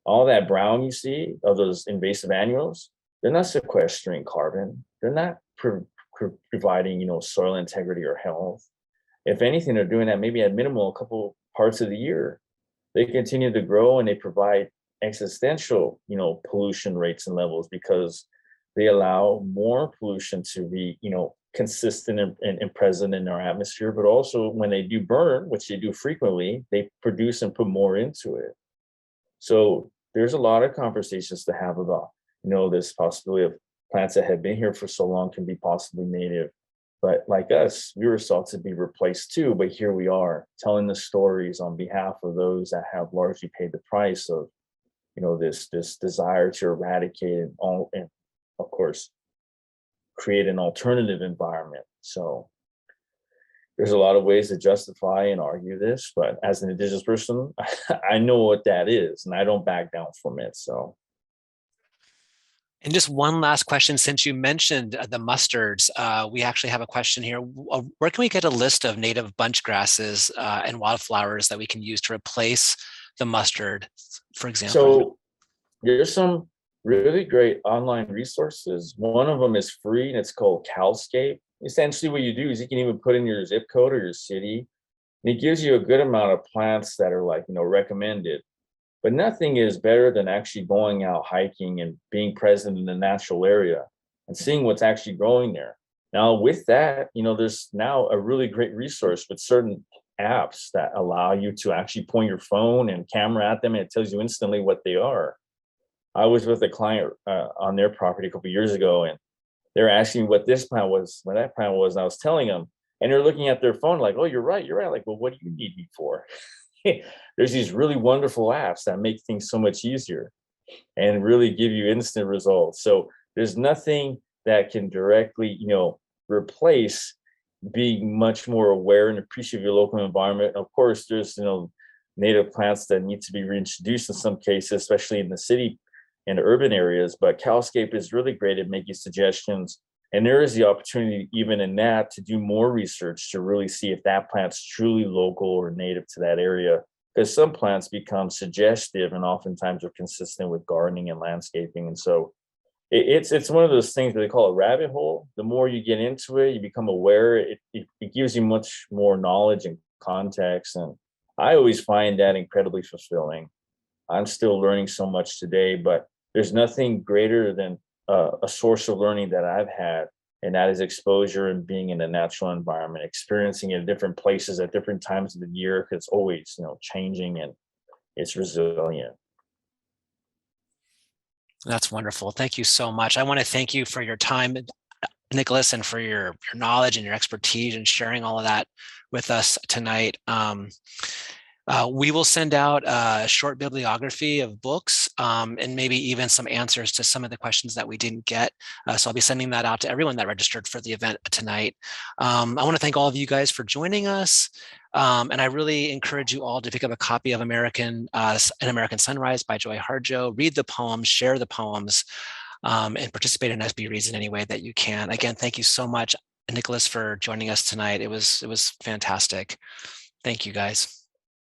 All that brown you see of those invasive annuals, they're not sequestering carbon. They're not providing, soil integrity or health. If anything, they're doing that maybe at minimal a couple parts of the year. They continue to grow and they provide existential, pollution rates and levels, because they allow more pollution to be, consistent and present in our atmosphere. But also when they do burn, which they do frequently, they produce and put more into it. So there's a lot of conversations to have about, this possibility of plants that have been here for so long can be possibly native. But like us, we were sought to be replaced too, but here we are telling the stories on behalf of those that have largely paid the price of, this desire to eradicate and of course, create an alternative environment. So there's a lot of ways to justify and argue this, but as an Indigenous person, I know what that is and I don't back down from it, so. And just one last question, since you mentioned the mustards, we actually have a question here. Where can we get a list of native bunch grasses and wildflowers that we can use to replace the mustard, for example? So there's some really great online resources. One of them is free and it's called Calscape. Essentially what you do is you can even put in your zip code or your city, and it gives you a good amount of plants that are recommended. But nothing is better than actually going out hiking and being present in the natural area and seeing what's actually growing there. Now, with that, there's now a really great resource with certain apps that allow you to actually point your phone and camera at them, and it tells you instantly what they are. I was with a client on their property a couple of years ago, and they're asking what this plant was, what that plant was, and I was telling them, and they're looking at their phone like, oh, you're right. Like, well, what do you need me for? There's these really wonderful apps that make things so much easier and really give you instant results. So there's nothing that can directly, replace being much more aware and appreciative of your local environment. Of course, there's native plants that need to be reintroduced in some cases, especially in the city and urban areas. But Calscape is really great at making suggestions. And there is the opportunity, even in that, to do more research to really see if that plant's truly local or native to that area. Because some plants become suggestive and oftentimes are consistent with gardening and landscaping. And so it's one of those things that they call a rabbit hole. The more you get into it, you become aware. It gives you much more knowledge and context. And I always find that incredibly fulfilling. I'm still learning so much today, but there's nothing greater than a source of learning that I've had, and that is exposure and being in a natural environment, experiencing it at different places at different times of the year, because it's always changing and it's resilient. That's wonderful. Thank you so much. I want to thank you for your time, Nicholas, and for your knowledge and your expertise and sharing all of that with us tonight. We will send out a short bibliography of books and maybe even some answers to some of the questions that we didn't get. So I'll be sending that out to everyone that registered for the event tonight. I want to thank all of you guys for joining us. And I really encourage you all to pick up a copy of An American Sunrise by Joy Harjo, read the poems, share the poems, and participate in SB Reads in any way that you can. Again, thank you so much, Nicholas, for joining us tonight. It was fantastic. Thank you, guys.